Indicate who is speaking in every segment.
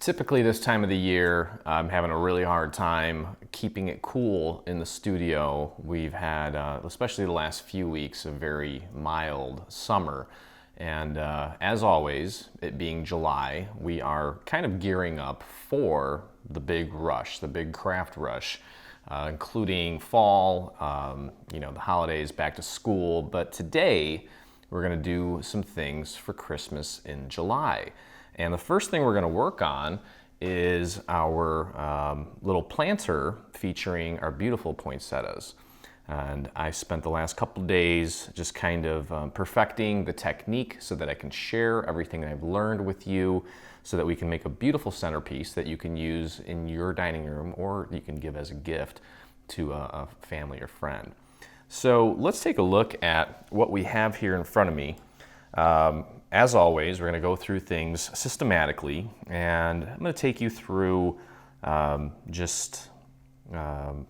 Speaker 1: Typically this time of the year, I'm having a really hard time keeping it cool in the studio. We've had, especially the last few weeks, a very mild summer. And as always, it being July, we are kind of gearing up for the big rush, the big craft rush, including fall, the holidays, back to school. But today, we're gonna do some things for Christmas in July. And the first thing we're going to work on is our little planter featuring our beautiful poinsettias. And I spent the last couple days just kind of perfecting the technique so that I can share everything that I've learned with you so that we can make a beautiful centerpiece that you can use in your dining room or you can give as a gift to a family or friend. So let's take a look at what we have here in front of me. As always, we're going to go through things systematically, and I'm going to take you through just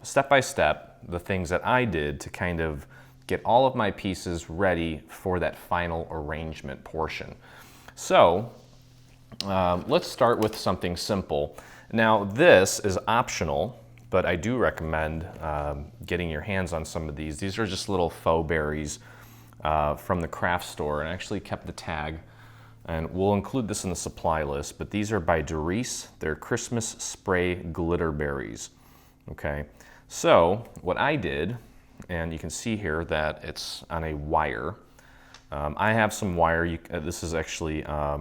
Speaker 1: step by step the things that I did to kind of get all of my pieces ready for that final arrangement portion. So let's start with something simple. Now this is optional, but I do recommend getting your hands on some of these. These are just little faux berries from the craft store, and I actually kept the tag, and we'll include this in the supply list, but these are by Doris. They're Christmas spray glitter berries. Okay, so what I did, and you can see here that it's on a wire. I have some wire. This is actually I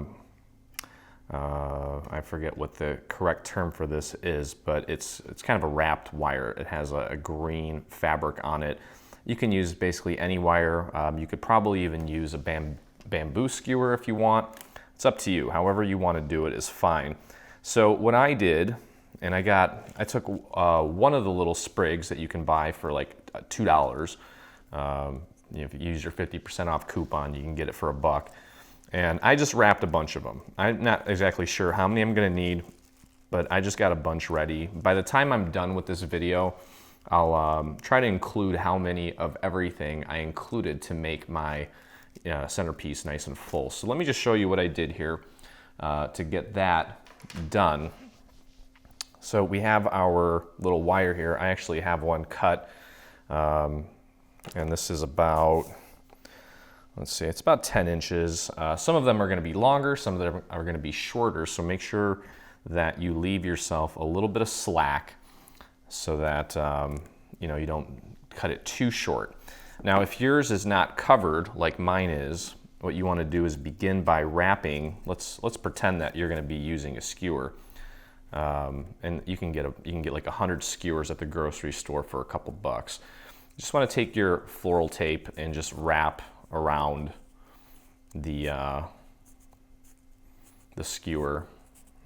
Speaker 1: forget what the correct term for this is, but it's kind of a wrapped wire. It has a green fabric on it. You can use basically any wire. You could probably even use a bamboo skewer if you want. It's up to you. However you want to do it is fine. So what I did, and I took one of the little sprigs that you can buy for like $2. If you use your 50% off coupon, you can get it for $1. And I just wrapped a bunch of them. I'm not exactly sure how many I'm going to need, but I just got a bunch ready. By the time I'm done with this video, I'll try to include how many of everything I included to make my centerpiece nice and full. So let me just show you what I did here to get that done. So we have our little wire here. I actually have one cut, and this is about, let's see, it's about 10 inches. Some of them are going to be longer, some of them are going to be shorter, so make sure that you leave yourself a little bit of slack so that you don't cut it too short. Now, if yours is not covered like mine is, what you want to do is begin by wrapping. Let's pretend that you're going to be using a skewer, and you can get like 100 skewers at the grocery store for a couple bucks. You just want to take your floral tape and just wrap around the skewer,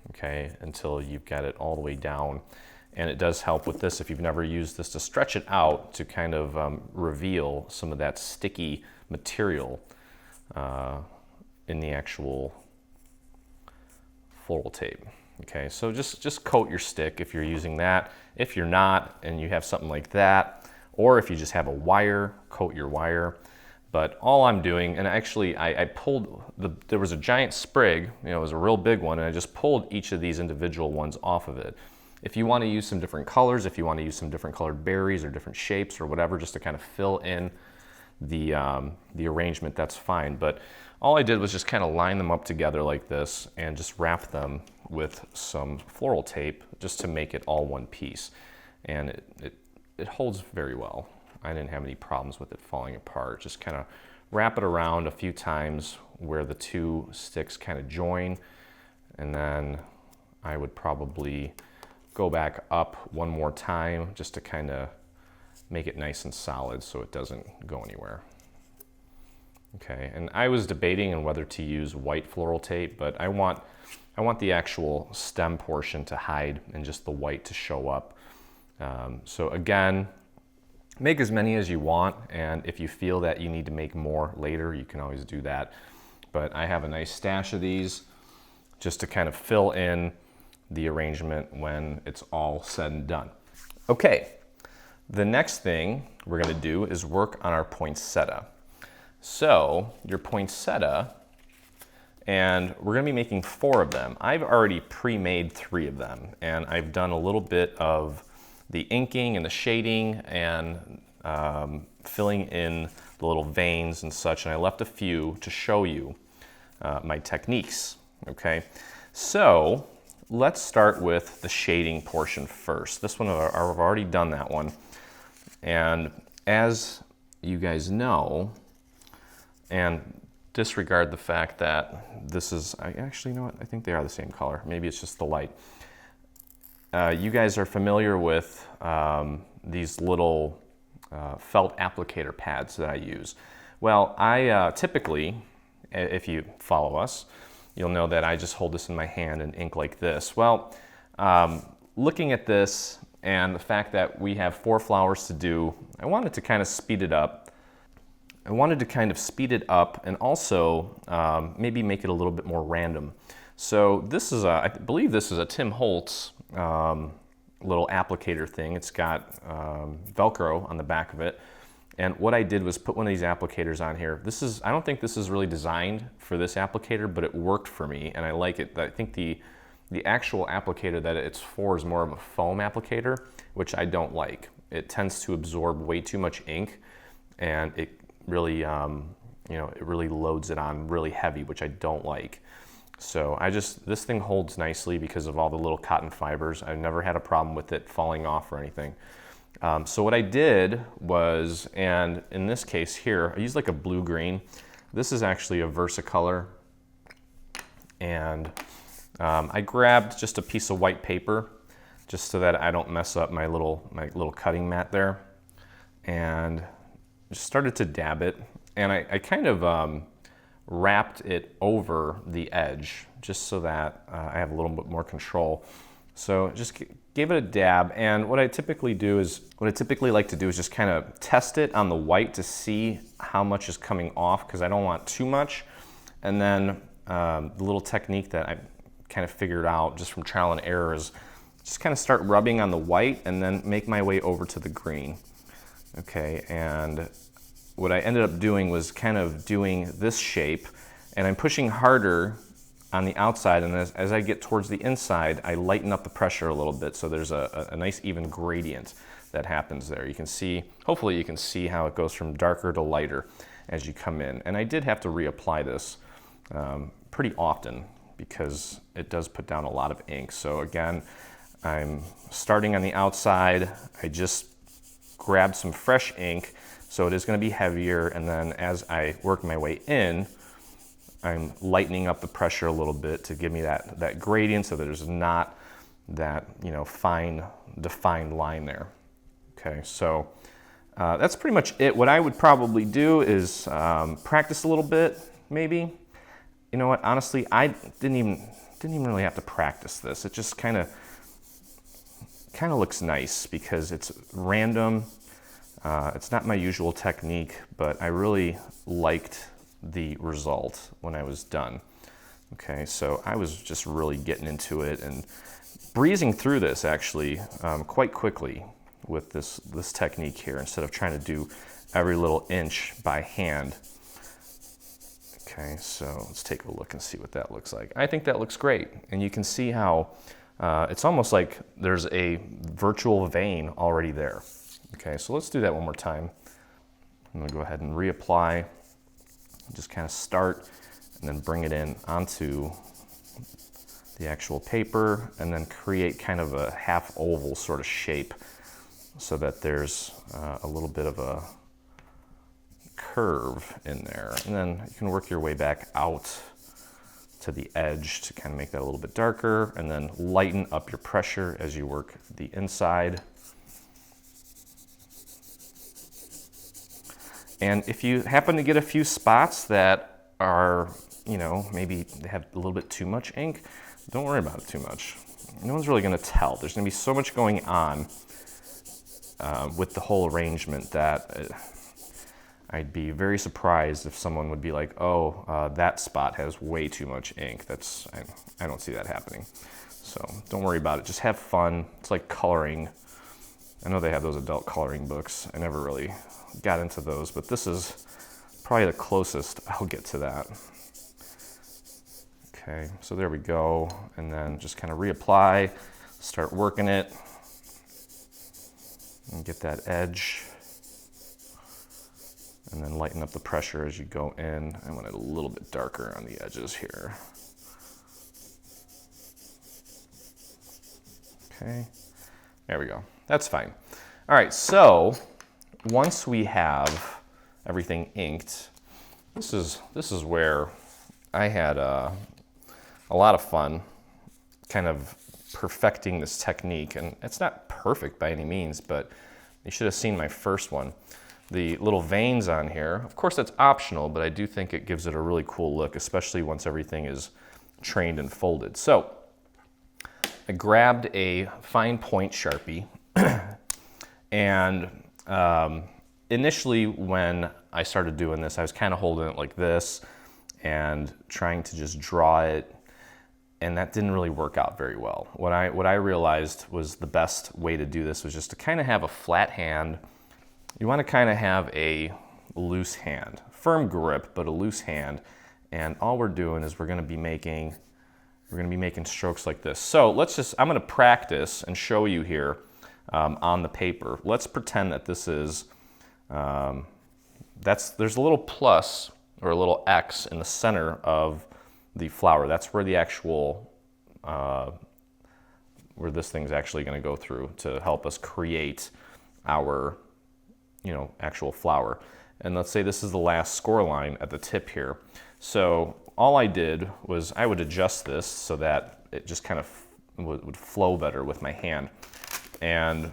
Speaker 1: okay, until you've got it all the way down. And it does help with this, if you've never used this, to stretch it out to kind of reveal some of that sticky material in the actual floral tape. Okay, so just coat your stick if you're using that. If you're not, and you have something like that, or if you just have a wire, coat your wire. But all I'm doing, and actually I pulled, there was a giant sprig, it was a real big one, and I just pulled each of these individual ones off of it. If you want to use some different colors, if you want to use some different colored berries or different shapes or whatever, just to kind of fill in the arrangement, that's fine. But all I did was just kind of line them up together like this and just wrap them with some floral tape just to make it all one piece. And it holds very well. I didn't have any problems with it falling apart. Just kind of wrap it around a few times where the two sticks kind of join, and then I would probably go back up one more time just to kind of make it nice and solid so it doesn't go anywhere. Okay, and I was debating on whether to use white floral tape, but I want the actual stem portion to hide and just the white to show up. So again, make as many as you want, and if you feel that you need to make more later, you can always do that. But I have a nice stash of these just to kind of fill in the arrangement when it's all said and done. Okay, the next thing we're going to do is work on our poinsettia. So your poinsettia and we're gonna be making 4 of them. I've already pre-made 3 of them, and I've done a little bit of the inking and the shading and filling in the little veins and such, and I left a few to show you my techniques, okay? So let's start with the shading portion first. This one, I've already done that one, and as you guys know, and disregard the fact that this is, actually, you know what, I think they are the same color. Maybe it's just the light. You guys are familiar with these little felt applicator pads that I use. Well, I typically, if you follow us, you'll know that I just hold this in my hand and ink like this. Well, looking at this and the fact that we have 4 flowers to do, I wanted to kind of speed it up. I wanted to kind of speed it up and also maybe make it a little bit more random. So this is I believe this is a Tim Holtz little applicator thing. It's got Velcro on the back of it. And what I did was put one of these applicators on here. I don't think this is really designed for this applicator, but it worked for me and I like it. I think the actual applicator that it's for is more of a foam applicator, which I don't like. It tends to absorb way too much ink, and it really, you know, it really loads it on really heavy, which I don't like. So this thing holds nicely because of all the little cotton fibers. I've never had a problem with it falling off or anything. So what I did was, and in this case here, I used like a blue-green. This is actually a Versacolor, and I grabbed just a piece of white paper just so that I don't mess up my little cutting mat there, and just started to dab it, and I kind of wrapped it over the edge just so that I have a little bit more control. So just gave it a dab, and what I typically like to do is just kind of test it on the white to see how much is coming off, because I don't want too much. And then the little technique that I kind of figured out just from trial and error is just kind of start rubbing on the white and then make my way over to the green. Okay, and what I ended up doing was kind of doing this shape, and I'm pushing harder on the outside, and as I get towards the inside, I lighten up the pressure a little bit, so there's a nice even gradient that happens there. You can see, hopefully you can see how it goes from darker to lighter as you come in. And I did have to reapply this pretty often because it does put down a lot of ink. So again, I'm starting on the outside. I just grabbed some fresh ink, so it is going to be heavier, and then as I work my way in, I'm lightening up the pressure a little bit to give me that gradient so that there's not that, you know, fine defined line there. Okay, so that's pretty much it. What I would probably do is practice a little bit, maybe. You know what, honestly, I didn't even really have to practice this. It just kind of looks nice because it's random. It's not my usual technique, but I really liked the result when I was done. Okay, so I was just really getting into it and breezing through this actually quite quickly with this technique here, instead of trying to do every little inch by hand. Okay, so let's take a look and see what that looks like. I think that looks great, and you can see how it's almost like there's a virtual vein already there. Okay, so let's do that one more time. I'm gonna go ahead and reapply. Just kind of start and then bring it in onto the actual paper, and then create kind of a half oval sort of shape so that there's a little bit of a curve in there. And then you can work your way back out to the edge to kind of make that a little bit darker, and then lighten up your pressure as you work the inside. And if you happen to get a few spots that are, you know, maybe they have a little bit too much ink, don't worry about it too much. No one's really going to tell. There's going to be so much going on with the whole arrangement that I'd be very surprised if someone would be like, oh, that spot has way too much ink. I don't see that happening. So don't worry about it. Just have fun. It's like coloring. I know they have those adult coloring books. I never really got into those, but this is probably the closest I'll get to that. Okay, so there we go. And then just kind of reapply, start working it, and get that edge. And then lighten up the pressure as you go in. I want it a little bit darker on the edges here. Okay, there we go. That's fine. All right, so once we have everything inked, this is where I had a lot of fun kind of perfecting this technique. And it's not perfect by any means, but you should have seen my first one. The little veins on here, of course that's optional, but I do think it gives it a really cool look, especially once everything is trained and folded. So I grabbed a fine point Sharpie and initially when I started doing this, I was kind of holding it like this and trying to just draw it, and that didn't really work out very well. What I realized was the best way to do this was just to kind of have a flat hand. You want to kind of have a loose hand, firm grip, but a loose hand. And all we're doing is we're going to be making strokes like this. So I'm going to practice and show you here on the paper. Let's pretend that this is, there's a little plus or a little X in the center of the flower. That's where the actual, where this thing's actually going to go through to help us create our actual flower. And let's say this is the last score line at the tip here. So all I did was I would adjust this so that it just kind of would flow better with my hand. And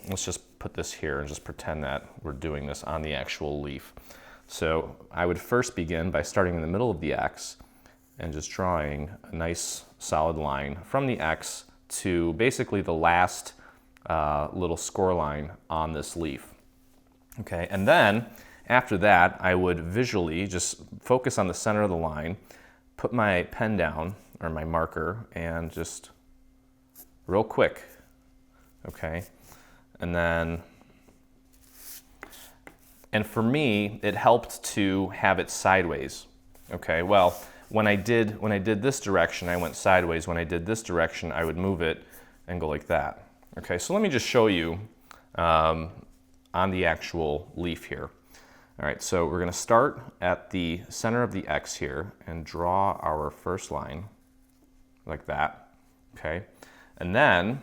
Speaker 1: let's just put this here and just pretend that we're doing this on the actual leaf. So I would first begin by starting in the middle of the X and just drawing a nice solid line from the X to basically the last little score line on this leaf. Okay, and then after that, I would visually just focus on the center of the line, put my pen down, or my marker, and just real quick, okay? And for me, it helped to have it sideways, okay? Well, when I did this direction, I went sideways. When I did this direction, I would move it and go like that. Okay, so let me just show you on the actual leaf here. All right, so we're going to start at the center of the X here and draw our first line like that, okay? And then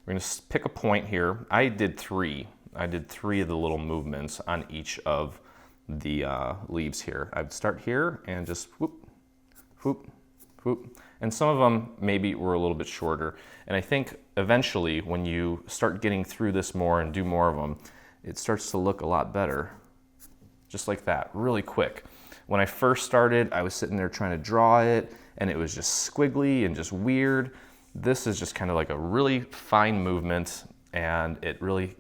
Speaker 1: we're going to pick a point here. I did three of the little movements on each of the leaves here. I'd start here and just whoop, whoop, whoop. And some of them maybe were a little bit shorter. And I think eventually when you start getting through this more and do more of them, it starts to look a lot better. Just like that, really quick. When I first started, I was sitting there trying to draw it, and it was just squiggly and just weird. This is just kind of like a really fine movement, and it really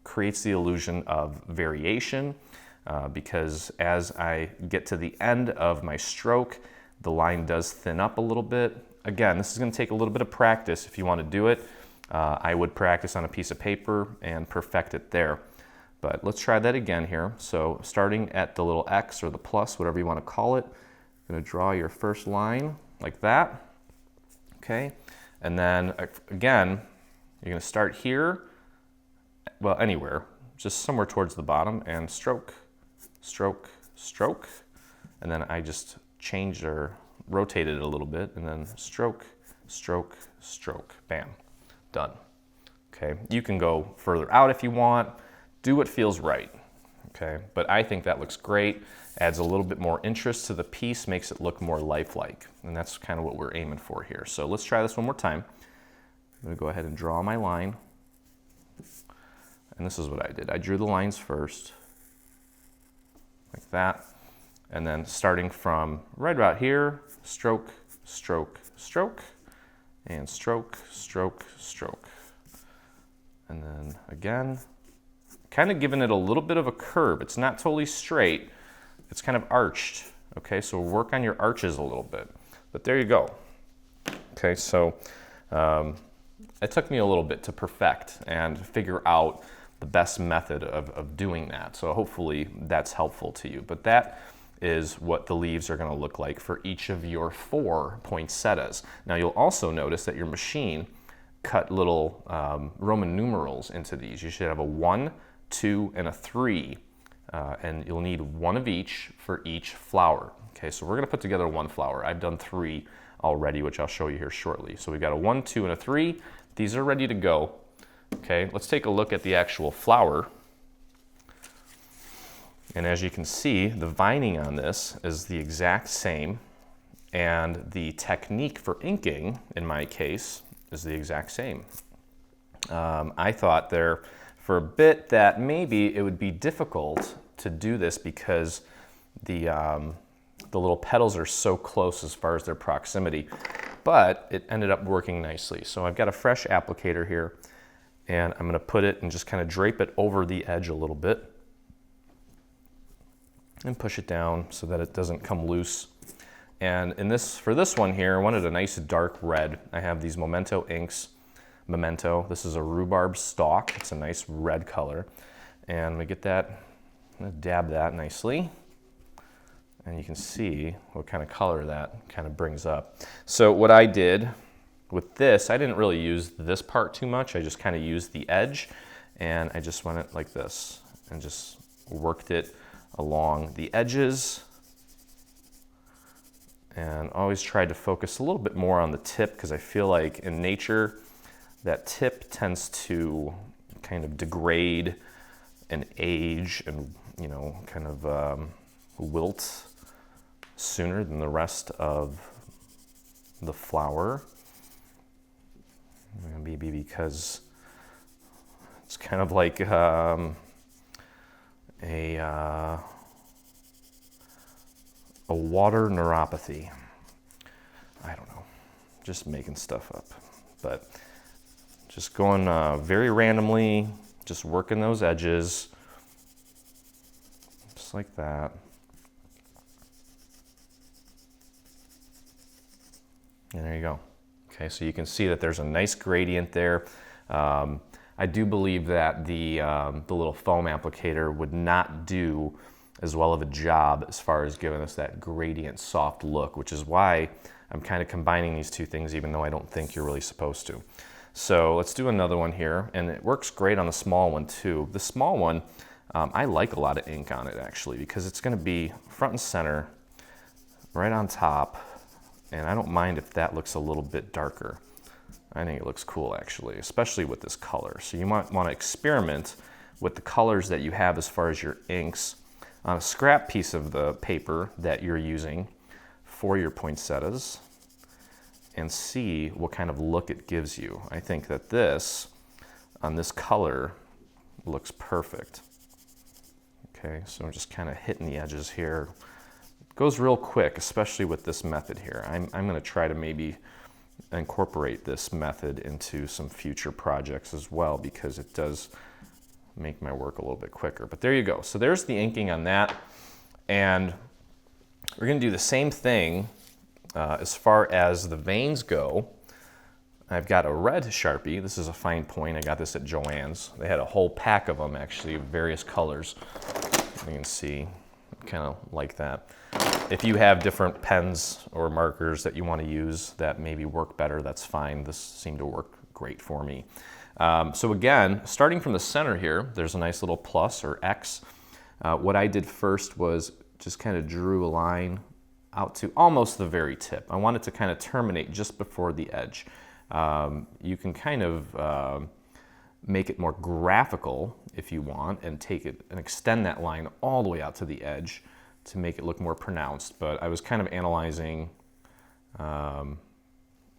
Speaker 1: creates the illusion of variation because as I get to the end of my stroke, the line does thin up a little bit. Again, this is going to take a little bit of practice if you want to do it. I would practice on a piece of paper and perfect it there. But let's try that again here. So starting at the little X or the plus, whatever you want to call it, you're going to draw your first line like that, okay? And then again, you're going to start here, well, anywhere, just somewhere towards the bottom, and stroke, stroke, stroke. And then I just changed or rotated it a little bit, and then stroke, stroke, stroke, bam, done. Okay, you can go further out if you want. Do what feels right, okay? But I think that looks great, adds a little bit more interest to the piece, makes it look more lifelike, and that's kind of what we're aiming for here. So let's try this one more time. I'm gonna go ahead and draw my line, and this is what I did. I drew the lines first, like that, and then starting from right about here, stroke, stroke, stroke, and stroke, stroke, stroke. And then again, kind of giving it a little bit of a curve. It's not totally straight, it's kind of arched. Okay, so work on your arches a little bit. But there you go. Okay, so it took me a little bit to perfect and figure out the best method of doing that. So hopefully that's helpful to you. But that is what the leaves are going to look like for each of your 4 poinsettias. Now you'll also notice that your machine cut little Roman numerals into these. You should have a 1, 2, and a 3, and you'll need 1 of each for each flower. Okay, so we're going to put together 1 flower. I've done 3 already, which I'll show you here shortly. So we've got a 1, 2, and a 3. These are ready to go. Okay, let's take a look at the actual flower. And as you can see, the vining on this is the exact same, and the technique for inking, in my case, is the exact same. I thought there for a bit that maybe it would be difficult to do this because the little petals are so close as far as their proximity, but it ended up working nicely. So I've got a fresh applicator here, and I'm going to put it and just kind of drape it over the edge a little bit and push it down so that it doesn't come loose. And for this one here, I wanted a nice dark red. I have these Memento inks. This is a rhubarb stalk. It's a nice red color. And we get that, I'm gonna dab that nicely. And you can see what kind of color that kind of brings up. So what I did with this, I didn't really use this part too much. I just kind of used the edge, and I just went it like this and just worked it along the edges. And always tried to focus a little bit more on the tip, because I feel like in nature that tip tends to kind of degrade and age and, you know, kind of wilt sooner than the rest of the flower. Maybe because it's kind of like a water neuropathy. I don't know, just making stuff up, but just going very randomly, just working those edges, just like that. And there you go. Okay, so you can see that there's a nice gradient there. I do believe that the little foam applicator would not do as well of a job as far as giving us that gradient soft look, which is why I'm kind of combining these two things, even though I don't think you're really supposed to. So let's do another one here, and it works great on the small one too. The small one, I like a lot of ink on it actually, because it's going to be front and center, right on top, and I don't mind if that looks a little bit darker. I think it looks cool actually, especially with this color. So you might want to experiment with the colors that you have as far as your inks on a scrap piece of the paper that you're using for your poinsettias and see what kind of look it gives you. I think that this, on this color, looks perfect. Okay, so I'm just kind of hitting the edges here. It goes real quick, especially with this method here. I'm gonna try to maybe incorporate this method into some future projects as well, because it does make my work a little bit quicker. But there you go. So there's the inking on that. And we're gonna do the same thing as far as the veins go. I've got a red Sharpie. This is a fine point. I got this at Joanne's. They had a whole pack of them actually, of various colors. You can see, kind of like that. If you have different pens or markers that you want to use that maybe work better, that's fine. This seemed to work great for me. So again, starting from the center here, there's a nice little plus or X. What I did first was just kind of drew a line out to almost the very tip. I wanted to kind of terminate just before the edge. You can kind of make it more graphical if you want, and take it and extend that line all the way out to the edge to make it look more pronounced. But I was kind of analyzing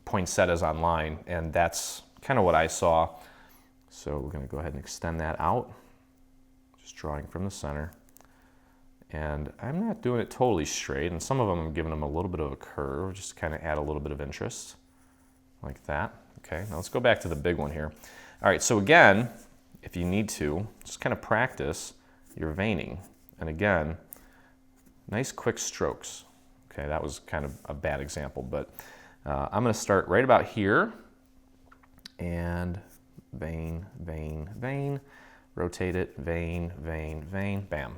Speaker 1: poinsettias online, and that's kind of what I saw. So we're going to go ahead and extend that out, just drawing from the center. And I'm not doing it totally straight, and some of them I'm giving them a little bit of a curve, just to kind of add a little bit of interest, like that. Okay, now let's go back to the big one here. All right, so again, if you need to, just kind of practice your veining. And again, nice quick strokes. Okay, that was kind of a bad example, but I'm going to start right about here, and vein, vein, vein, rotate it, vein, vein, vein, bam.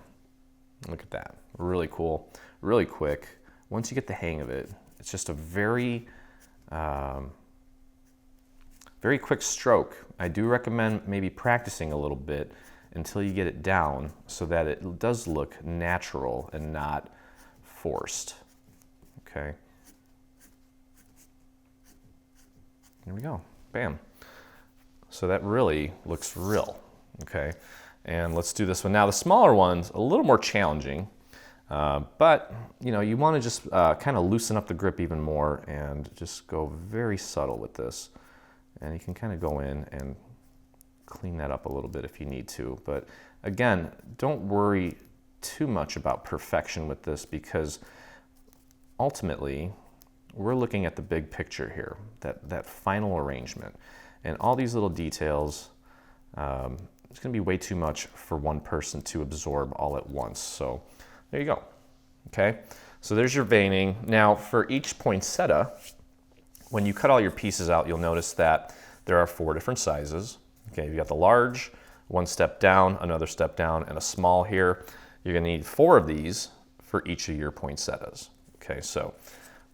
Speaker 1: Look at that, really cool, really quick. Once you get the hang of it, it's just a very, very quick stroke. I do recommend maybe practicing a little bit until you get it down so that it does look natural and not forced. Okay. There we go. Bam. So that really looks real. Okay. And let's do this one. Now the smaller one's a little more challenging, but you know, you want to just kind of loosen up the grip even more and just go very subtle with this. And you can kind of go in and clean that up a little bit if you need to. But again, don't worry too much about perfection with this, because ultimately we're looking at the big picture here, that final arrangement. And all these little details, it's going to be way too much for one person to absorb all at once. So there you go. Okay, so there's your veining. Now for each poinsettia, when you cut all your pieces out, you'll notice that there are 4 different sizes. Okay, you've got the large, one step down, another step down, and a small here. You're going to need 4 of these for each of your poinsettias. Okay, so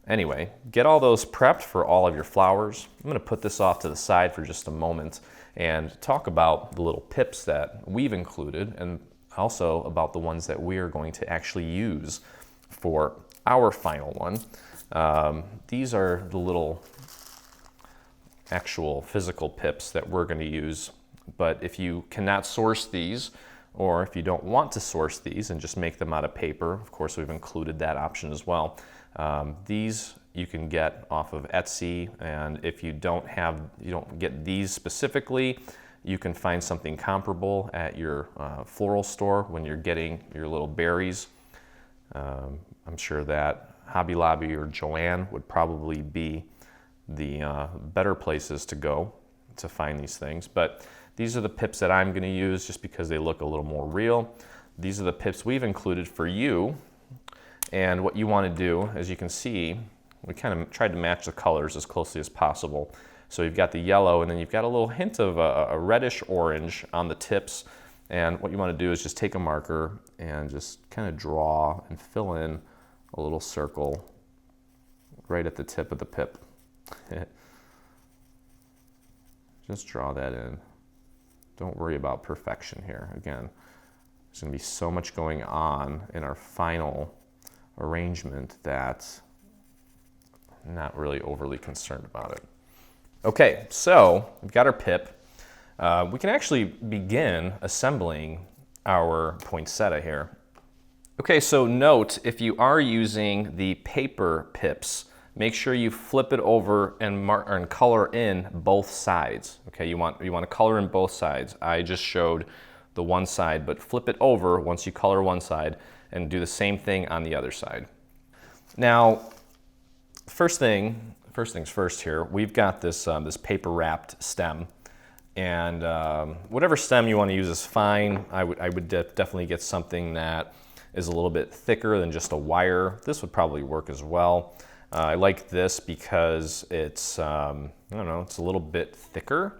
Speaker 1: anyway, get all those prepped for all of your flowers. I'm going to put this off to the side for just a moment and talk about the little pips that we've included, and also about the ones that we are going to actually use for our final one. These are the little actual physical pips that we're going to use, but if you cannot source these, or if you don't want to source these and just make them out of paper, of course we've included that option as well. These you can get off of Etsy, and if you don't get these specifically, you can find something comparable at your floral store when you're getting your little berries. I'm sure that Hobby Lobby or Joanne would probably be the better places to go to find these things. But these are the pips that I'm going to use just because they look a little more real. These are the pips we've included for you. And what you want to do, as you can see, we kind of tried to match the colors as closely as possible. So you've got the yellow, and then you've got a little hint of a reddish orange on the tips. And what you want to do is just take a marker and just kind of draw and fill in a little circle right at the tip of the pip. Just draw that in. Don't worry about perfection here. Again, there's going to be so much going on in our final arrangement that I'm not really overly concerned about it. Okay, so we've got our pip. We can actually begin assembling our poinsettia here. Okay, so note, if you are using the paper pips, make sure you flip it over and color in both sides. Okay, you want to color in both sides. I just showed the one side, but flip it over once you color one side and do the same thing on the other side. Now, first things first here, we've got this, this paper wrapped stem, and whatever stem you want to use is fine. I would definitely get something that is a little bit thicker than just a wire. This would probably work as well. I like this because it's, I don't know, it's a little bit thicker,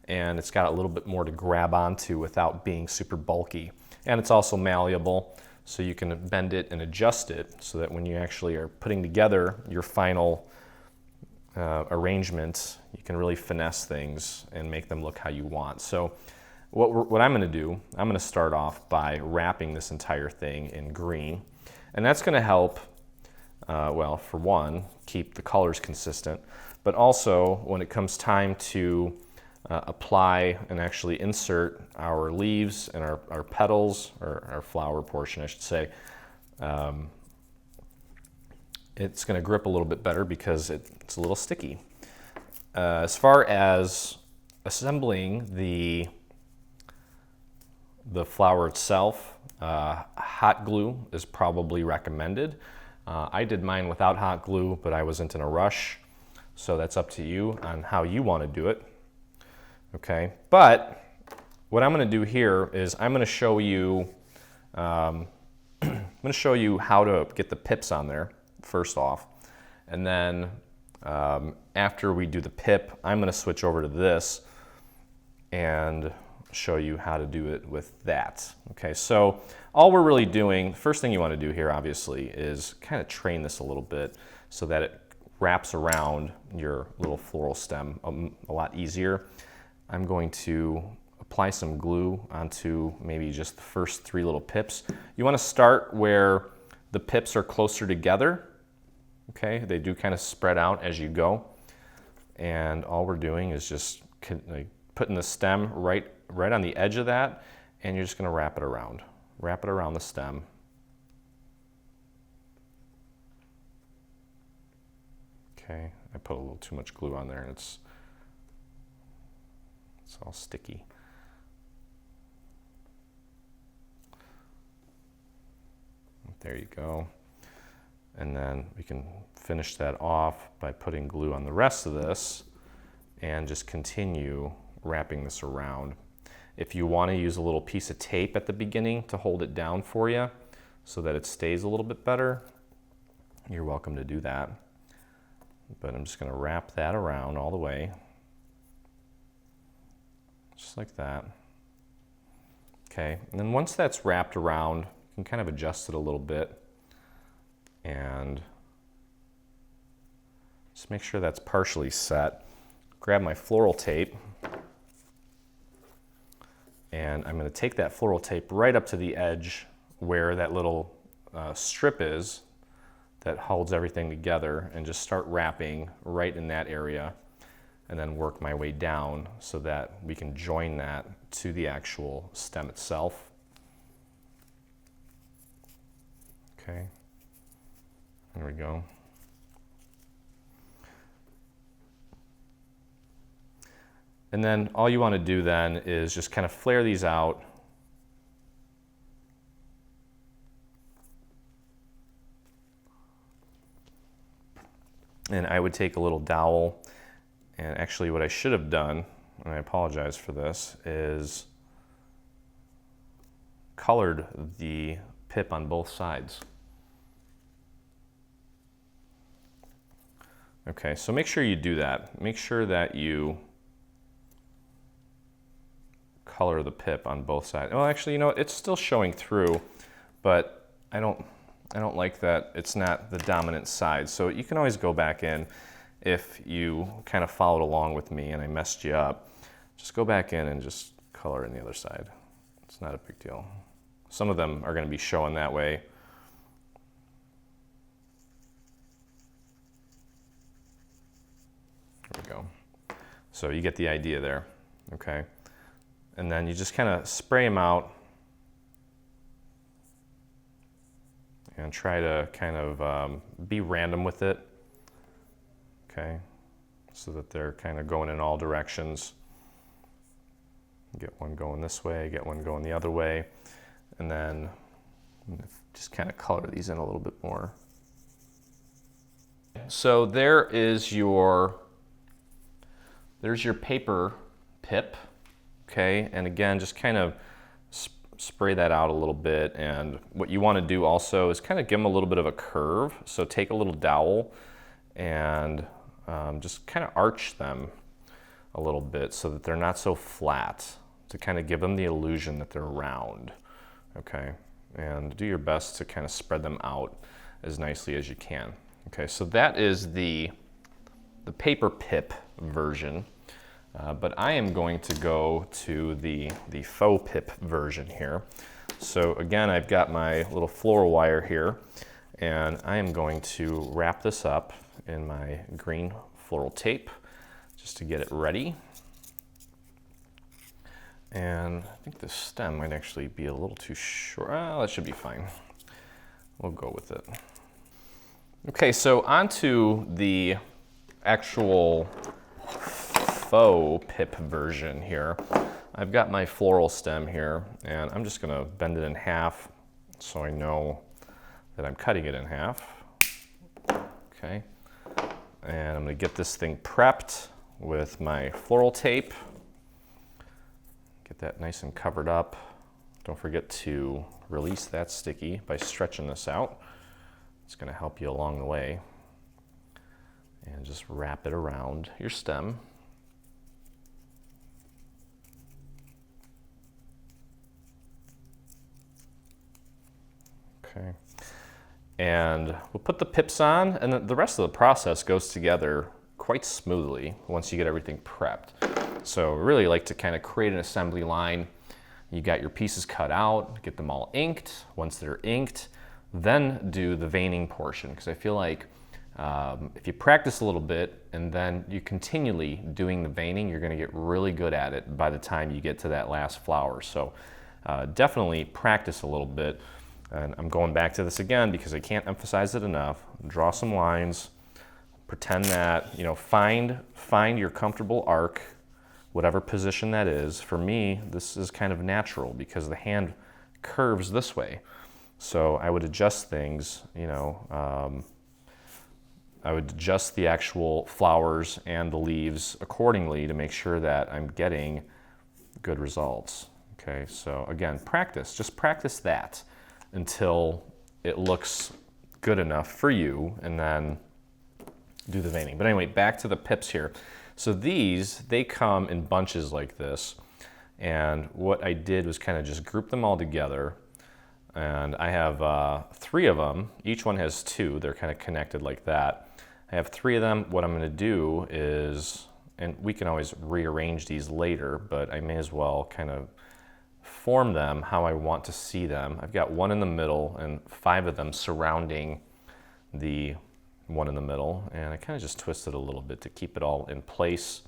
Speaker 1: and it's got a little bit more to grab onto without being super bulky. And it's also malleable, so you can bend it and adjust it so that when you actually are putting together your final arrangement, you can really finesse things and make them look how you want. So what I'm going to do, I'm going to start off by wrapping this entire thing in green, and that's going to help, well, for one, keep the colors consistent, but also when it comes time to apply and actually insert our leaves and our petals, or our flower portion I should say, it's going to grip a little bit better because it's a little sticky. As far as assembling the flower itself, hot glue is probably recommended. I did mine without hot glue, but I wasn't in a rush, so that's up to you on how you want to do it. Okay, but what I'm going to do here is I'm going to show you how to get the pips on there first off, and then after we do the pip, I'm going to switch over to this, and show you how to do it with that. Okay, so all we're really doing, first thing you want to do here obviously is kind of train this a little bit so that it wraps around your little floral stem a lot easier. I'm going to apply some glue onto maybe just the first 3 little pips. You want to start where the pips are closer together. Okay, they do kind of spread out as you go. And all we're doing is just putting the stem right on the edge of that, and you're just going to wrap it around. Wrap it around the stem. Okay, I put a little too much glue on there and it's all sticky. There you go. And then we can finish that off by putting glue on the rest of this and just continue wrapping this around. If you want to use a little piece of tape at the beginning to hold it down for you so that it stays a little bit better, you're welcome to do that. But I'm just going to wrap that around all the way. Just like that. Okay, and then once that's wrapped around, you can kind of adjust it a little bit and just make sure that's partially set. Grab my floral tape, and I'm going to take that floral tape right up to the edge where that little strip is that holds everything together, and just start wrapping right in that area, and then work my way down so that we can join that to the actual stem itself. Okay, there we go. And then all you want to do then is just kind of flare these out. And I would take a little dowel, and actually what I should have done, and I apologize for this, is colored the pip on both sides. Okay, so make sure you do that. Make sure that you color the pip on both sides. Well, actually, you know, it's still showing through, but I don't like that it's not the dominant side. So you can always go back in if you kind of followed along with me and I messed you up. Just go back in and just color in the other side. It's not a big deal. Some of them are going to be showing that way. There we go. So you get the idea there, okay? And then you just kind of spray them out and try to kind of be random with it, okay? So that they're kind of going in all directions. Get one going this way, get one going the other way, and then just kind of color these in a little bit more. So there's your paper pip, okay? And again, just kind of spray that out a little bit, and what you want to do also is kind of give them a little bit of a curve. So take a little dowel and just kind of arch them a little bit so that they're not so flat, to kind of give them the illusion that they're round, okay? And do your best to kind of spread them out as nicely as you can. Okay, so that is the paper pip version, but I am going to go to the faux pip version here. So again, I've got my little floral wire here, and I am going to wrap this up in my green floral tape just to get it ready. And I think the stem might actually be a little too short. That should be fine. We'll go with it. Okay, so onto the actual faux pip version here. I've got my floral stem here, and I'm just gonna bend it in half so I know that I'm cutting it in half. Okay, and I'm gonna get this thing prepped with my floral tape. Get that nice and covered up. Don't forget to release that sticky by stretching this out. It's going to help you along the way. And just wrap it around your stem. Okay. And we'll put the pips on, and the rest of the process goes together quite smoothly once you get everything prepped. So really like to kind of create an assembly line. You got your pieces cut out, get them all inked. Once they're inked, then do the veining portion, because I feel like if you practice a little bit and then you continually doing the veining, you're going to get really good at it by the time you get to that last flower. So definitely practice a little bit. And I'm going back to this again because I can't emphasize it enough. Draw some lines, pretend that, you know, find your comfortable arc, whatever position that is. For me, this is kind of natural because the hand curves this way. So I would adjust things, you know, I would adjust the actual flowers and the leaves accordingly to make sure that I'm getting good results. Okay, so again, practice, just practice that until it looks good enough for you, and then do the veining. But anyway, back to the pips here. So these, they come in bunches like this, and what I did was kind of just group them all together, and I have 3 of them. Each one has 2. They're kind of connected like that. I have 3 of them. What I'm going to do is, and we can always rearrange these later, but I may as well kind of form them how I want to see them. I've got 1 in the middle and 5 of them surrounding the one in the middle, and I kind of just twist it a little bit to keep it all in place.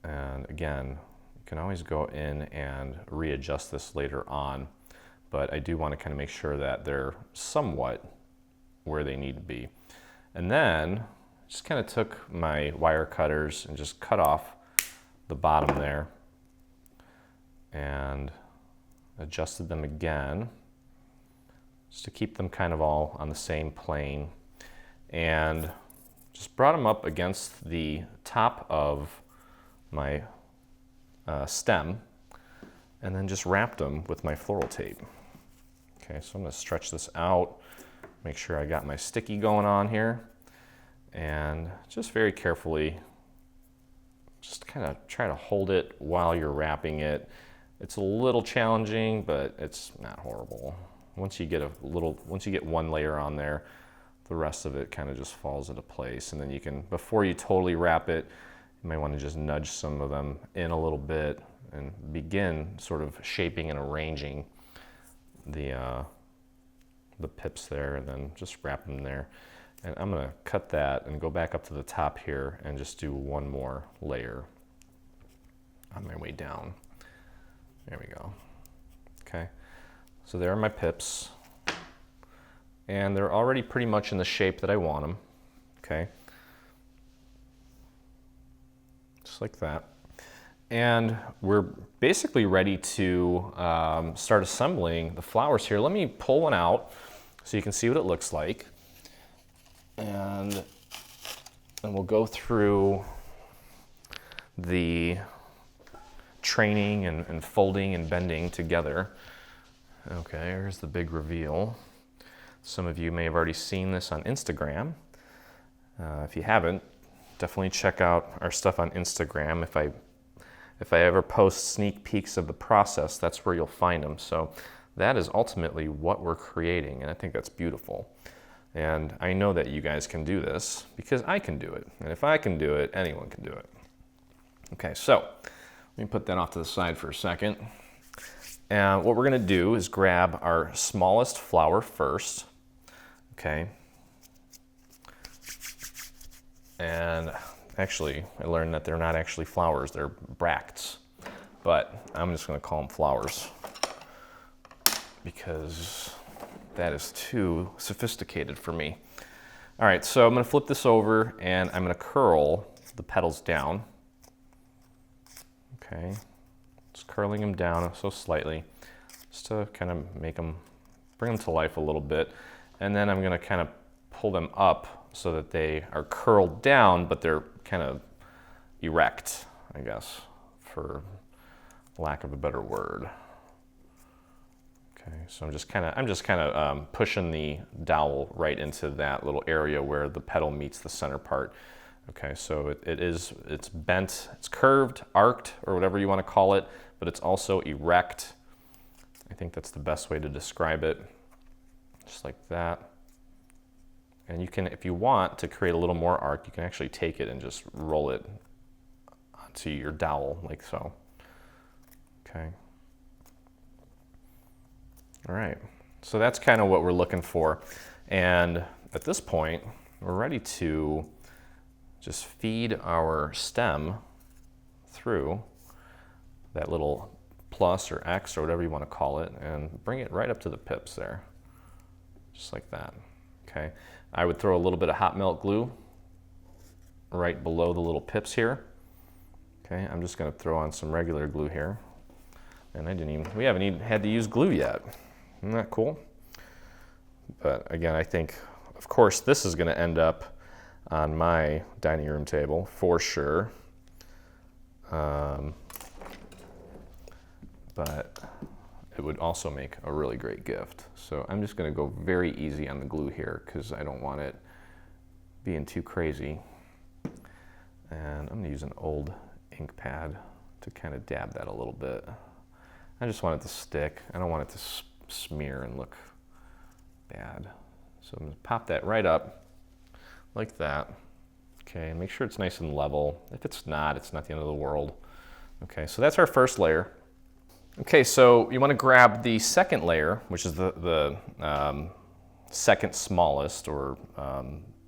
Speaker 1: And again, you can always go in and readjust this later on, but I do want to kind of make sure that they're somewhat where they need to be. And then just kind of took my wire cutters and just cut off the bottom there and adjusted them again just to keep them kind of all on the same plane, and just brought them up against the top of my stem, and then just wrapped them with my floral tape. Okay, so I'm going to stretch this out, make sure I got my sticky going on here, and just very carefully just kind of try to hold it while you're wrapping it. It's a little challenging, but it's not horrible. Once you get one layer on there, the rest of it kind of just falls into place. And then you can, before you totally wrap it, you might want to just nudge some of them in a little bit and begin sort of shaping and arranging the pips there, and then just wrap them there. And I'm going to cut that and go back up to the top here and just do one more layer on my way down. There we go. Okay, so there are my pips, and they're already pretty much in the shape that I want them. Okay, just like that. And we're basically ready to start assembling the flowers here. Let me pull one out so you can see what it looks like. And we'll go through the training and folding and bending together. Okay, here's the big reveal. Some of you may have already seen this on Instagram. If you haven't, definitely check out our stuff on Instagram. If I ever post sneak peeks of the process, that's where you'll find them. So that is ultimately what we're creating, and I think that's beautiful. And I know that you guys can do this because I can do it. And if I can do it, anyone can do it. Okay, so let me put that off to the side for a second. And what we're gonna do is grab our smallest flower first, okay? And actually, I learned that they're not actually flowers, they're bracts. But I'm just gonna call them flowers because that is too sophisticated for me. All right, so I'm gonna flip this over and I'm gonna curl the petals down. Okay, just curling them down so slightly, just to kind of bring them to life a little bit. And then I'm gonna kind of pull them up so that they are curled down, but they're kind of erect, I guess, for lack of a better word. Okay, so I'm just kind of pushing the dowel right into that little area where the petal meets the center part. Okay, so it's bent, it's curved, arced, or whatever you want to call it, but it's also erect. I think that's the best way to describe it. just like that. And you can, if you want to create a little more arc, you can actually take it and just roll it onto your dowel like so. Okay. All right, so that's kind of what we're looking for. And at this point, we're ready to just feed our stem through that little plus or X or whatever you want to call it, and bring it right up to the pips there, just like that. Okay, I would throw a little bit of hot melt glue right below the little pips here. Okay, I'm just going to throw on some regular glue here, and we haven't even had to use glue yet. Isn't that cool? But again, I think, of course, this is going to end up on my dining room table for sure. But it would also make a really great gift. So I'm just going to go very easy on the glue here because I don't want it being too crazy. And I'm going to use an old ink pad to kind of dab that a little bit. I just want it to stick. I don't want it to smear and look bad. So I'm going to pop that right up like that. Okay, and make sure it's nice and level. If it's not the end of the world. Okay, so that's our first layer. Okay, so you want to grab the second layer, which is the second smallest or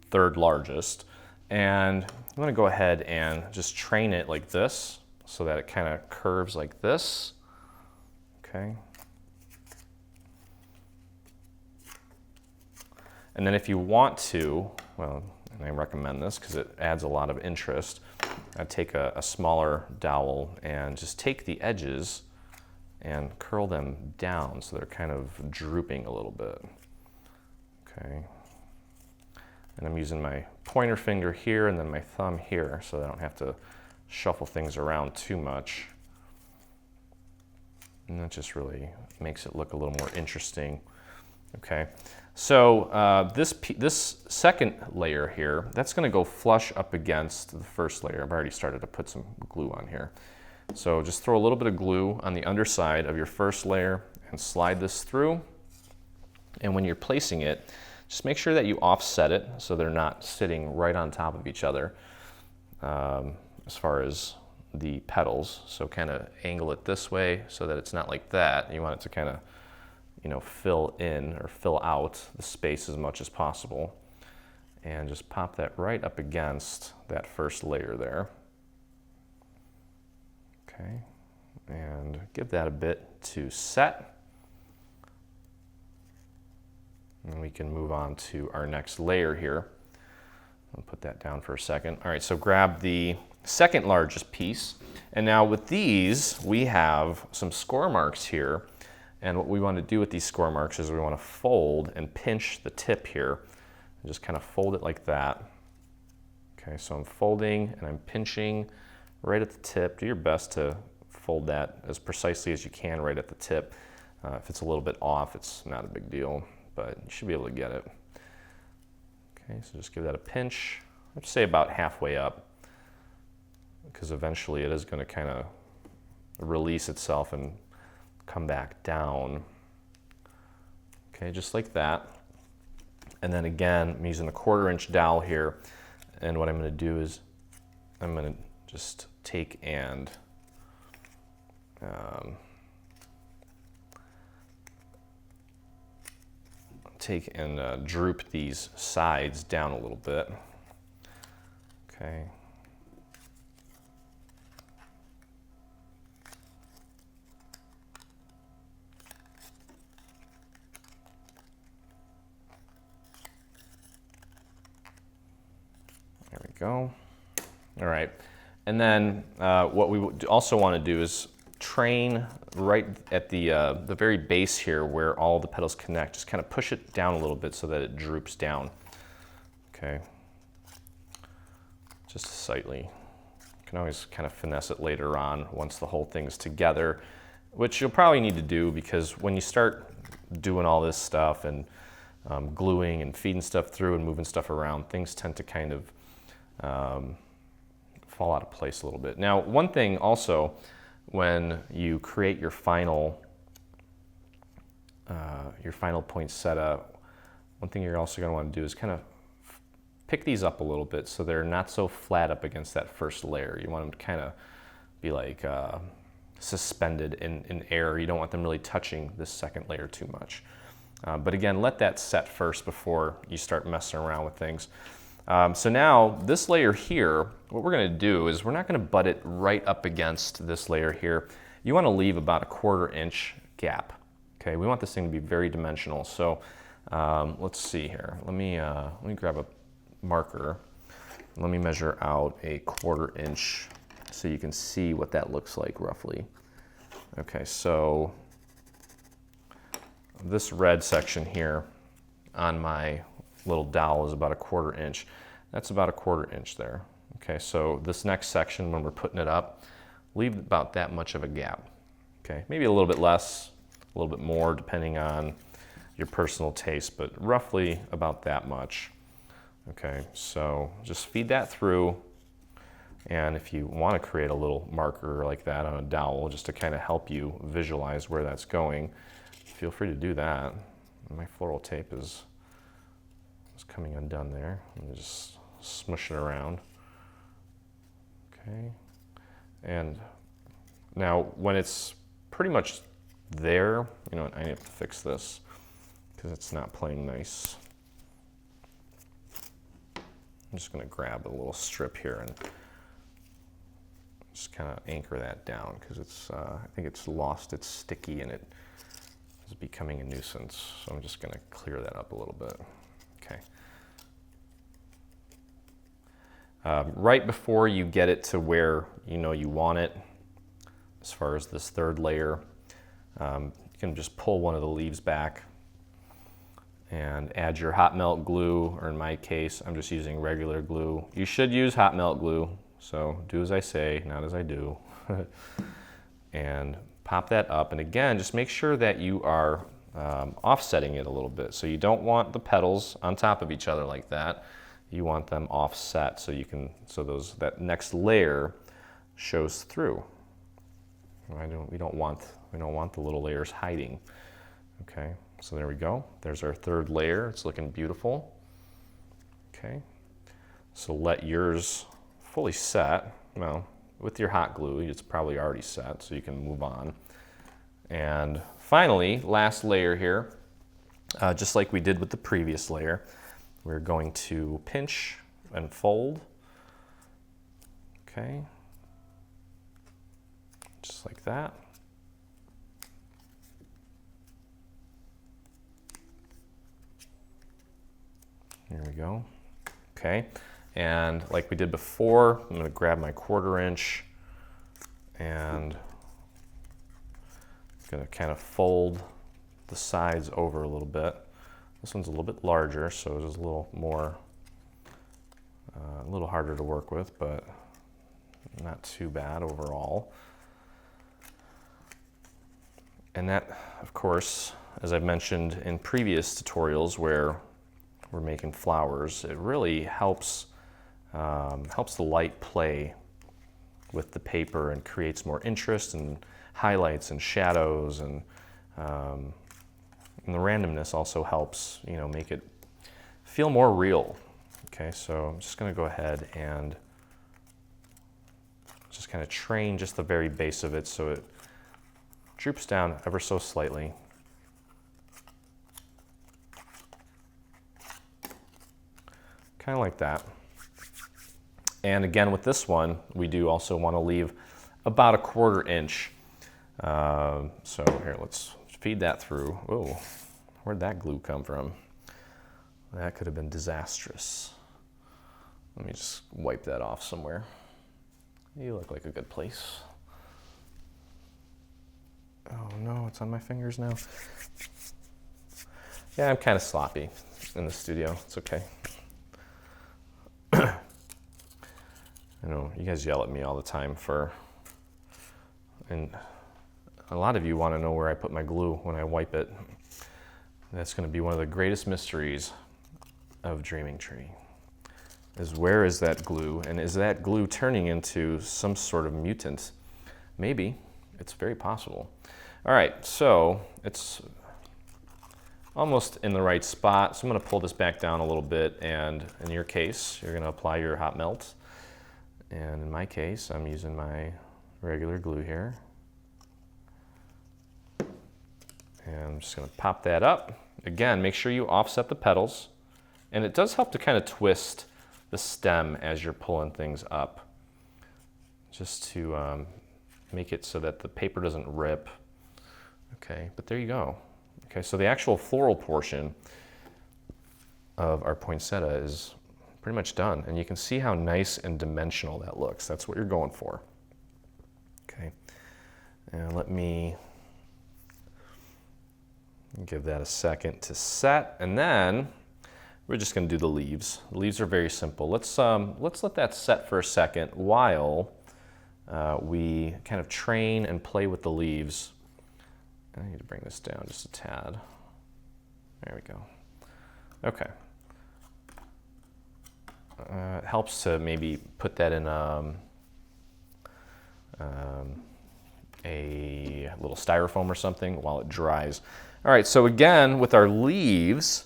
Speaker 1: third largest, and you want to go ahead and just train it like this so that it kind of curves like this. Okay. And then if you want to, well, and I recommend this because it adds a lot of interest, I'd take a smaller dowel and just take the edges and curl them down so they're kind of drooping a little bit. Okay. And I'm using my pointer finger here and then my thumb here so I don't have to shuffle things around too much. And that just really makes it look a little more interesting. Okay, so this second layer here, that's going to go flush up against the first layer. I've already started to put some glue on here. So just throw a little bit of glue on the underside of your first layer and slide this through. And when you're placing it, just make sure that you offset it so they're not sitting right on top of each other as far as the petals. So kind of angle it this way so that it's not like that. You want it to kind of, you know, fill in or fill out the space as much as possible. And just pop that right up against that first layer there. Okay, and give that a bit to set. And we can move on to our next layer here. I'll put that down for a second. All right, so grab the second largest piece. And now with these, we have some score marks here. And what we want to do with these score marks is we want to fold and pinch the tip here. And just kind of fold it like that. Okay, so I'm folding and I'm pinching right at the tip. Do your best to fold that as precisely as you can right at the tip. If it's a little bit off, it's not a big deal, but you should be able to get it. Okay, so just give that a pinch. I'd say about halfway up, because eventually it is going to kind of release itself and come back down. Okay, just like that. And then again, I'm using the 1/4-inch dowel here, and what I'm going to do is I'm going to just take and droop these sides down a little bit. Okay. There we go. All right. And then what we also want to do is train right at the very base here where all the petals connect. Just kind of push it down a little bit so that it droops down. Okay. Just slightly. You can always kind of finesse it later on once the whole thing's together, which you'll probably need to do because when you start doing all this stuff and gluing and feeding stuff through and moving stuff around, things tend to kind of fall out of place a little bit. Now, one thing also, when you create your final poinsettia, one thing you're also going to want to do is kind of pick these up a little bit so they're not so flat up against that first layer. You want them to kind of be like suspended in air. You don't want them really touching this second layer too much. But again, let that set first before you start messing around with things. So now this layer here, what we're going to do is we're not going to butt it right up against this layer here. You want to leave about a 1/4 inch gap. Okay, we want this thing to be very dimensional. So let's see here. Let me grab a marker. Let me measure out a 1/4 inch so you can see what that looks like roughly. Okay, so this red section here on my little dowel is about a 1/4 inch. That's about a 1/4 inch there. Okay, so this next section, when we're putting it up, leave about that much of a gap. Okay, maybe a little bit less, a little bit more, depending on your personal taste, but roughly about that much. Okay, so just feed that through, and if you want to create a little marker like that on a dowel, just to kind of help you visualize where that's going, feel free to do that. My floral tape is coming undone there. I'm just smush it around. Okay, and now when it's pretty much there, you know what, I need to fix this because it's not playing nice. I'm just going to grab a little strip here and just kind of anchor that down because it's, I think it's lost its sticky and it is becoming a nuisance. So I'm just going to clear that up a little bit. Okay. Right before you get it to where you know you want it, as far as this third layer, you can just pull one of the leaves back and add your hot melt glue, or in my case, I'm just using regular glue. You should use hot melt glue, so do as I say, not as I do. And pop that up, and again, just make sure that you are offsetting it a little bit. So you don't want the petals on top of each other like that. You want them offset so you can, so that next layer shows through. We don't want the little layers hiding. Okay, so there we go. There's our third layer. It's looking beautiful. Okay, so let yours fully set. Well, with your hot glue, it's probably already set, so you can move on. And finally, last layer here, just like we did with the previous layer, we're going to pinch and fold. Okay, just like that. Here we go. Okay, and like we did before, I'm going to grab my 1/4 inch and I'm going to kind of fold the sides over a little bit. This one's a little bit larger, so it's a little more, a little harder to work with, but not too bad overall. And that, of course, as I've mentioned in previous tutorials where we're making flowers, it really helps the light play with the paper and creates more interest and highlights and shadows, and the randomness also helps, you know, make it feel more real. Okay, so I'm just going to go ahead and just kind of train just the very base of it so it droops down ever so slightly. Kind of like that. And again, with this one, we do also want to leave about a 1/4 inch. So here, let's feed that through. Whoa, where'd that glue come from? That could have been disastrous. Let me just wipe that off somewhere. You look like a good place. Oh no, it's on my fingers now. Yeah, I'm kind of sloppy in the studio. It's okay. I know you guys yell at me all the time and a lot of you want to know where I put my glue when I wipe it. That's going to be one of the greatest mysteries of Dreaming Tree, is where is that glue, and is that glue turning into some sort of mutant? Maybe. It's very possible. All right, so it's almost in the right spot. So I'm gonna pull this back down a little bit, and in your case, you're gonna apply your hot melt. And in my case, I'm using my regular glue here. And I'm just gonna pop that up. Again, make sure you offset the petals. And it does help to kind of twist the stem as you're pulling things up, just to make it so that the paper doesn't rip. Okay, but there you go. Okay, so the actual floral portion of our poinsettia is pretty much done. And you can see how nice and dimensional that looks. That's what you're going for. Okay, and let me give that a second to set. And then we're just gonna do the leaves. The leaves are very simple. Let's let that set for a second while we kind of train and play with the leaves. I need to bring this down just a tad. There we go. Okay. It helps to maybe put that in a little styrofoam or something while it dries. All right, so again, with our leaves,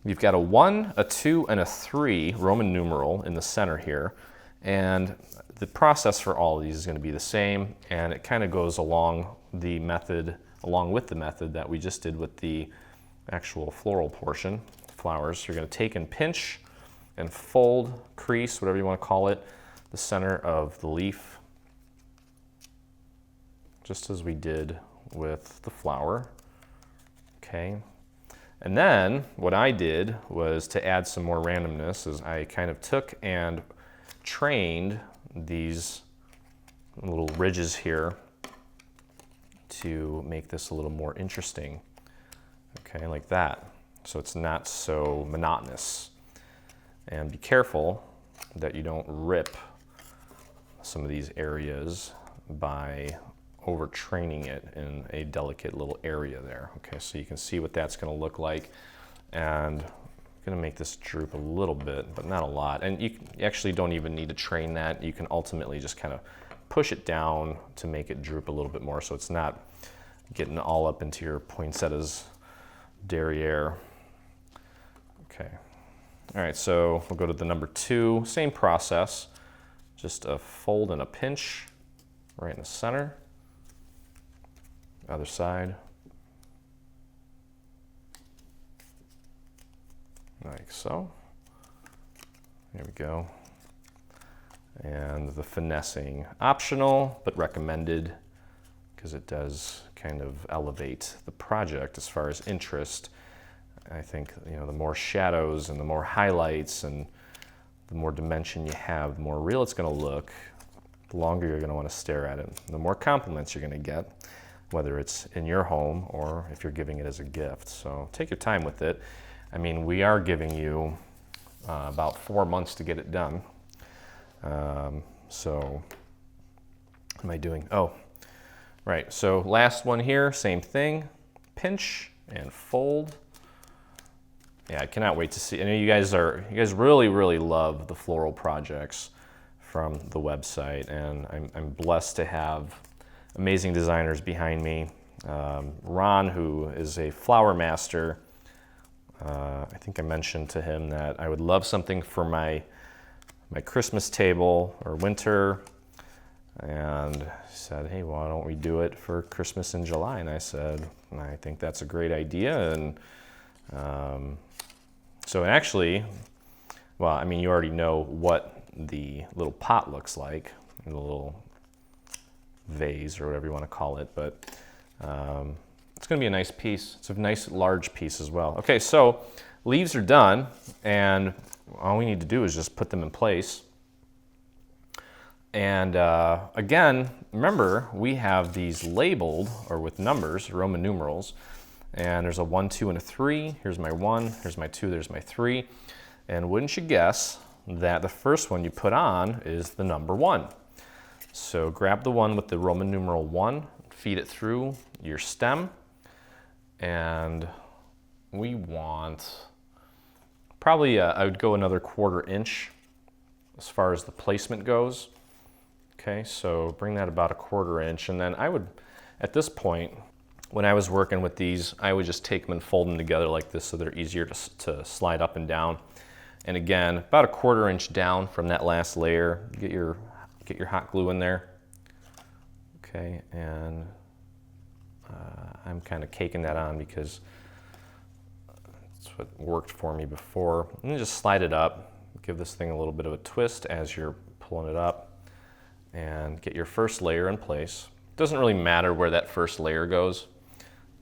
Speaker 1: you've got a 1, a 2, and a 3 Roman numeral in the center here. And the process for all of these is going to be the same, and it kind of goes along with the method that we just did with the actual floral portion, flowers. You're going to take and pinch and fold, crease, whatever you want to call it, the center of the leaf, just as we did with the flower. Okay. And then what I did was, to add some more randomness, is I kind of took and trained these little ridges here to make this a little more interesting. Okay, like that. So it's not so monotonous. And be careful that you don't rip some of these areas by overtraining it in a delicate little area there. Okay, so you can see what that's going to look like. And I'm going to make this droop a little bit, but not a lot. And you actually don't even need to train that. You can ultimately just kind of push it down to make it droop a little bit more, so it's not getting all up into your poinsettia's derriere. Okay. All right, so we'll go to the number 2. Same process, just a fold and a pinch right in the center. Other side. Like so. There we go. And the finessing, optional but recommended, because it does kind of elevate the project as far as interest. I think, you know, the more shadows and the more highlights and the more dimension you have, the more real it's going to look, the longer you're going to want to stare at it, the more compliments you're going to get, whether it's in your home or if you're giving it as a gift. So take your time with it. I mean, we are giving you about 4 months to get it done. So, what am I doing? Oh, right. So last one here, same thing. Pinch and fold. Yeah, I cannot wait to see. I know you guys really, really love the floral projects from the website, and I'm blessed to have amazing designers behind me. Ron, who is a flower master. I think I mentioned to him that I would love something for my Christmas table or winter, and he said, hey, why don't we do it for Christmas in July? And I said, I think that's a great idea. And so actually, well, I mean, you already know what the little pot looks like, the little vase or whatever you want to call it, but it's going to be a nice piece. It's a nice large piece as well. Okay, so leaves are done, and all we need to do is just put them in place. And again, remember, we have these labeled, or with numbers, Roman numerals, and there's a 1, 2, and a 3. Here's my 1, here's my 2, there's my 3. And wouldn't you guess that the first one you put on is the number 1. So grab the one with the Roman numeral 1, feed it through your stem, and we want probably, I would go another 1/4 inch as far as the placement goes. Okay, so bring that about a 1/4 inch, and then I would, at this point, When I was working with these, I would just take them and fold them together like this so they're easier to slide up and down. And again, about a 1/4 inch down from that last layer, get your hot glue in there. Okay, and I'm kind of caking that on because that's what worked for me before. And then just slide it up. Give this thing a little bit of a twist as you're pulling it up, and get your first layer in place. Doesn't really matter where that first layer goes,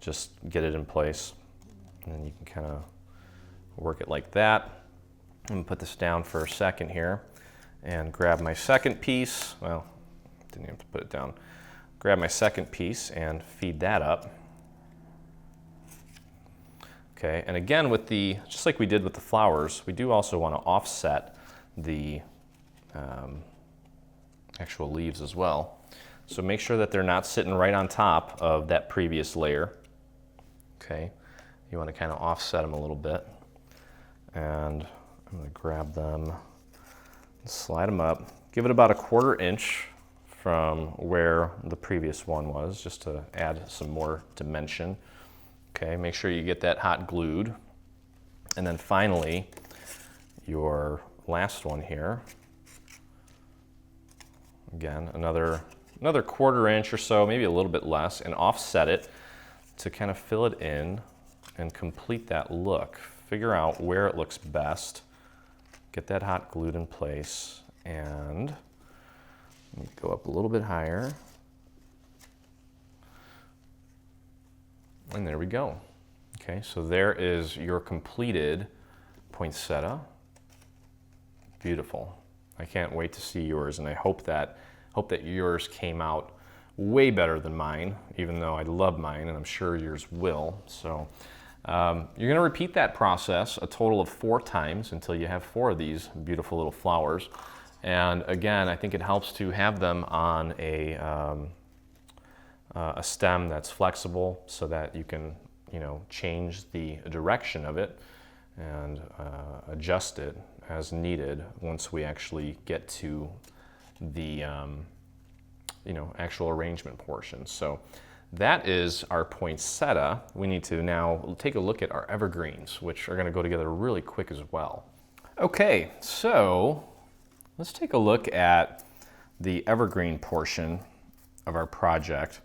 Speaker 1: just get it in place. And then you can kind of work it like that. I'm gonna put this down for a second here and grab my second piece. Well, didn't even have to put it down. Grab my second piece and feed that up. Okay, and again with just like we did with the flowers, we do also want to offset the actual leaves as well. So make sure that they're not sitting right on top of that previous layer. Okay, you want to kind of offset them a little bit. And I'm going to grab them and slide them up. Give it about a 1/4 inch from where the previous one was, just to add some more dimension. Okay, make sure you get that hot glued. And then finally, your last one here. Again, another 1/4 inch or so, maybe a little bit less, and offset it to kind of fill it in and complete that look. Figure out where it looks best. Get that hot glued in place, and go up a little bit higher. And there we go. Okay, so there is your completed poinsettia. Beautiful. I can't wait to see yours, and I hope that yours came out way better than mine, even though I love mine, and I'm sure yours will. So you're gonna repeat that process a total of 4 times until you have 4 of these beautiful little flowers. And again, I think it helps to have them on a stem that's flexible so that you can, change the direction of it and adjust it as needed once we actually get to the actual arrangement portion. So that is our poinsettia. We need to now take a look at our evergreens, which are going to go together really quick as well. Okay, so let's take a look at the evergreen portion of our project.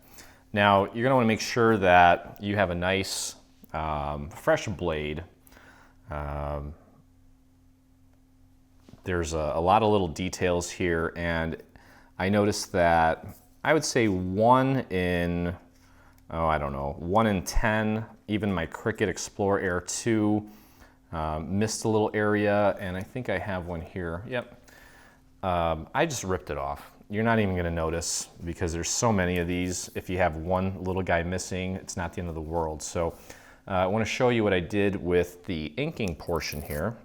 Speaker 1: Now, you're going to want to make sure that you have a nice fresh blade. There's a lot of little details here, and I noticed that I would say 1 in 10, even my Cricut Explore Air 2 missed a little area, and I think I have one here. Yep. I just ripped it off. You're not even going to notice because there's so many of these. If you have one little guy missing, it's not the end of the world. So I want to show you what I did with the inking portion here.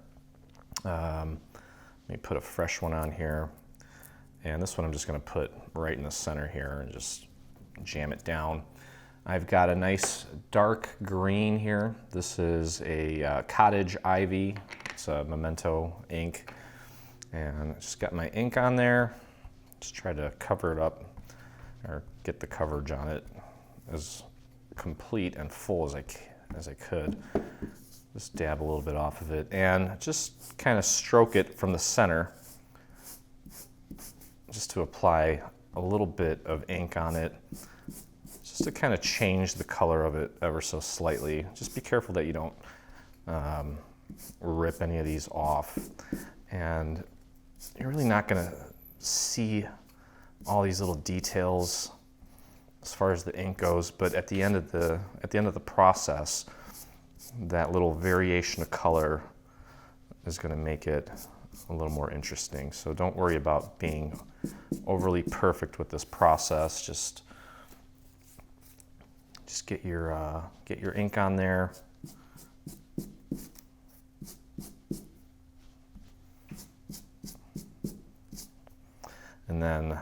Speaker 1: Let me put a fresh one on here. And this one I'm just going to put right in the center here and just jam it down. I've got a nice dark green here. This is a Cottage Ivy. It's a Memento ink. And I just got my ink on there. Just try to cover it up or get the coverage on it as complete and full as I could. Just dab a little bit off of it and just kind of stroke it from the center just to apply a little bit of ink on it, just to kind of change the color of it ever so slightly. Just be careful that you don't rip any of these off. And you're really not going to see all these little details as far as the ink goes, but at the end of the process, that little variation of color is going to make it a little more interesting. So don't worry about being overly perfect with this process. Just get your ink on there. And then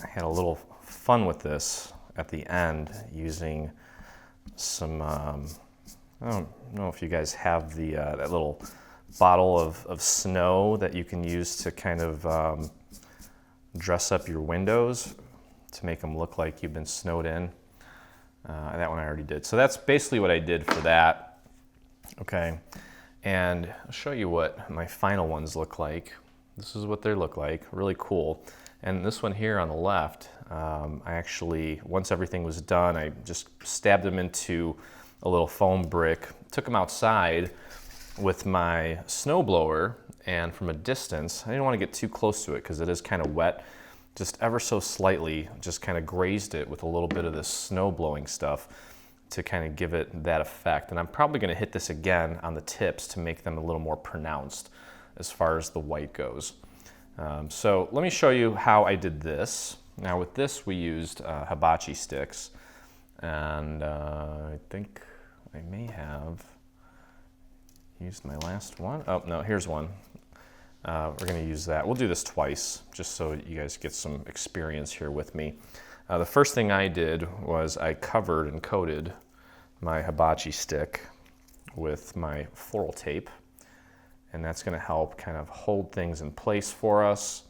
Speaker 1: I had a little fun with this at the end using some, I don't know if you guys have that little bottle of snow that you can use to kind of dress up your windows to make them look like you've been snowed in. That one I already did. So that's basically what I did for that. Okay, and I'll show you what my final ones look like. This is what they look like, really cool. And this one here on the left, I actually, once everything was done, I just stabbed them into a little foam brick, took them outside with my snowblower, and from a distance, I didn't want to get too close to it because it is kind of wet, just ever so slightly, just kind of grazed it with a little bit of this snow blowing stuff to kind of give it that effect. And I'm probably going to hit this again on the tips to make them a little more pronounced as far as the white goes. So let me show you how I did this. Now with this we used hibachi sticks, and I think I may have used my last one. Oh no, here's one. We're going to use that. We'll do this twice just so you guys get some experience here with me. The first thing I did was I covered and coated my hibachi stick with my floral tape, and that's going to help kind of hold things in place for us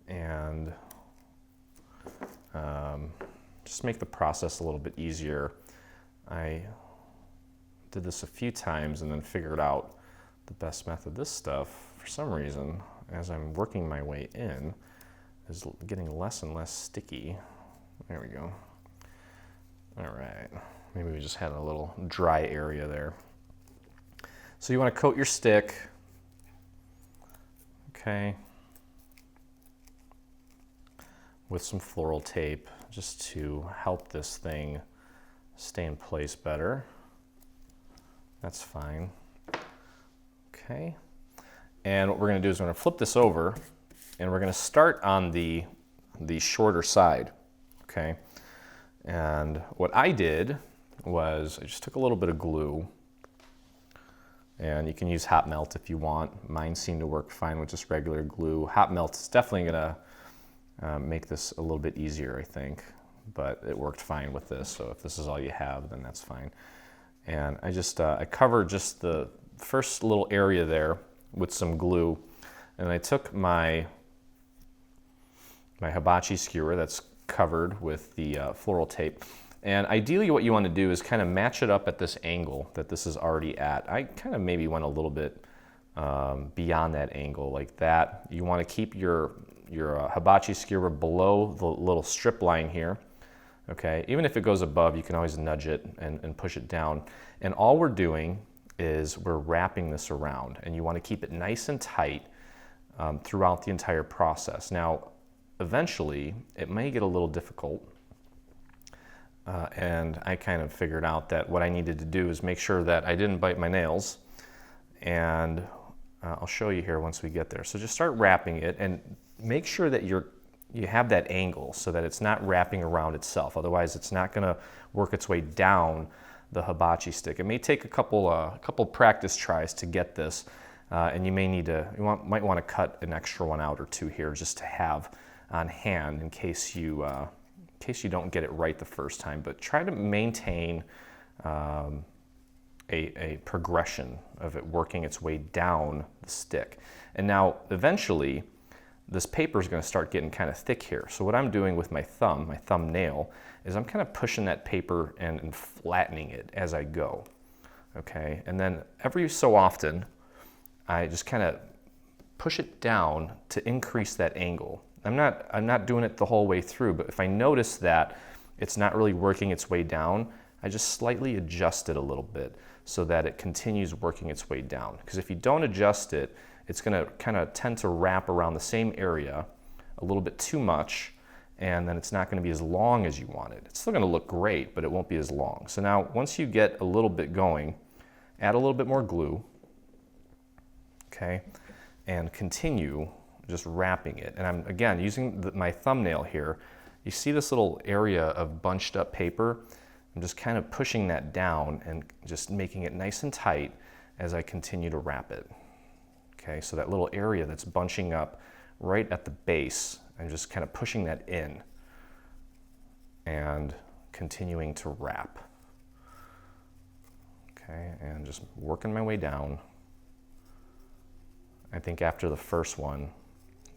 Speaker 1: and just make the process a little bit easier. I did this a few times and then figured out the best method. This stuff, for some reason, as I'm working my way in, is getting less and less sticky. There we go. All right, maybe we just had a little dry area there. So you want to coat your stick, okay, with some floral tape just to help this thing stay in place better. That's fine. Okay, and what we're going to do is we're going to flip this over, and we're going to start on the shorter side. Okay, and what I did was I just took a little bit of glue, and you can use hot melt if you want. Mine seemed to work fine with just regular glue. Hot melt is definitely going to make this a little bit easier, I think, but it worked fine with this. So if this is all you have, then that's fine. And I just I covered just the first little area there with some glue, and I took my hibachi skewer that's covered with the floral tape, and ideally what you want to do is kind of match it up at this angle that this is already at. I kind of maybe went a little bit beyond that angle like that. You want to keep your hibachi skewer below the little strip line here. Okay, even if it goes above, you can always nudge it and push it down. And all we're doing is we're wrapping this around, and you want to keep it nice and tight throughout the entire process. Now, eventually, it may get a little difficult, and I kind of figured out that what I needed to do is make sure that I didn't bite my nails, and I'll show you here once we get there. So just start wrapping it, and make sure that you have that angle so that it's not wrapping around itself. Otherwise, it's not going to work its way down the hibachi stick. It may take a couple practice tries to get this, and you may need to, might want to cut an extra one out or two here just to have on hand in case you don't get it right the first time. But try to maintain a progression of it working its way down the stick. And now, eventually, this paper is going to start getting kind of thick here. So what I'm doing with my thumbnail, is I'm kind of pushing that paper and flattening it as I go. Okay, and then every so often, I just kind of push it down to increase that angle. I'm not doing it the whole way through, but if I notice that it's not really working its way down, I just slightly adjust it a little bit so that it continues working its way down. Because if you don't adjust it, it's going to kind of tend to wrap around the same area a little bit too much, and then it's not going to be as long as you want it. It's still going to look great, but it won't be as long. So now, once you get a little bit going, add a little bit more glue, okay, and continue just wrapping it. And I'm, again, using my thumbnail here. You see this little area of bunched up paper? I'm just kind of pushing that down and just making it nice and tight as I continue to wrap it. Okay, so that little area that's bunching up right at the base, I'm just kind of pushing that in and continuing to wrap. Okay, and just working my way down. I think after the first one,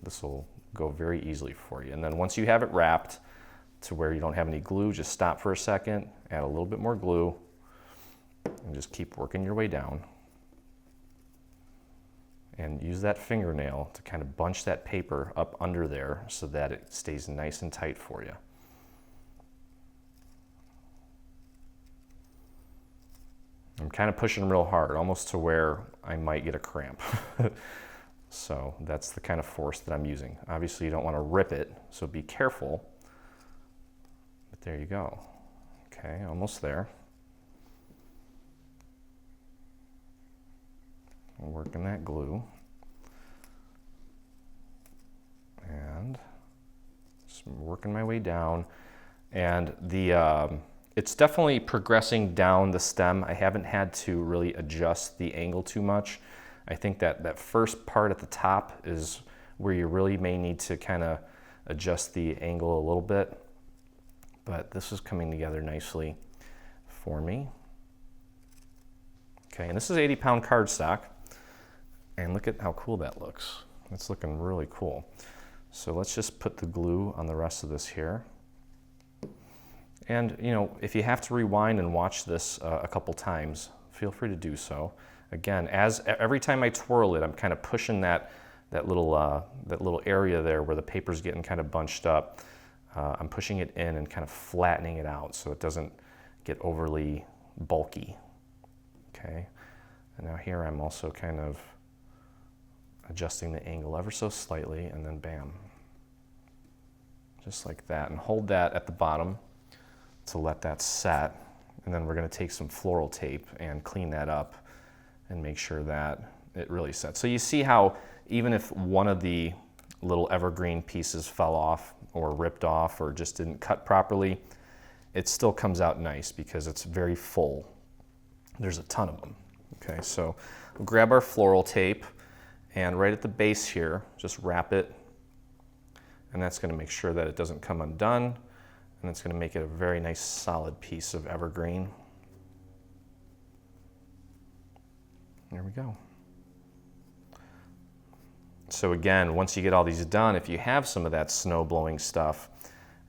Speaker 1: this will go very easily for you. And then once you have it wrapped, to where you don't have any glue, just stop for a second, add a little bit more glue, and just keep working your way down. And use that fingernail to kind of bunch that paper up under there so that it stays nice and tight for you. I'm kind of pushing real hard, almost to where I might get a cramp. So that's the kind of force that I'm using. Obviously you don't want to rip it, so be careful. But there you go. Okay, almost there. I'm working that glue. And just working my way down. And it's definitely progressing down the stem. I haven't had to really adjust the angle too much. I think that first part at the top is where you really may need to kind of adjust the angle a little bit. But this is coming together nicely for me. Okay, and this is 80-pound cardstock. And look at how cool that looks. It's looking really cool. So let's just put the glue on the rest of this here. And you know, if you have to rewind and watch this a couple times, feel free to do so. Again, every time I twirl it, I'm kind of pushing that little area there where the paper's getting kind of bunched up. I'm pushing it in and kind of flattening it out so it doesn't get overly bulky. Okay, and now here I'm also kind of adjusting the angle ever so slightly, and then bam, just like that, and hold that at the bottom to let that set. And then we're going to take some floral tape and clean that up and make sure that it really sets. So you see how even if one of the little evergreen pieces fell off or ripped off or just didn't cut properly, it still comes out nice because it's very full. There's a ton of them. Okay, so we'll grab our floral tape and right at the base here, just wrap it, and that's going to make sure that it doesn't come undone, and it's going to make it a very nice solid piece of evergreen. There we go. So again, once you get all these done, if you have some of that snow blowing stuff,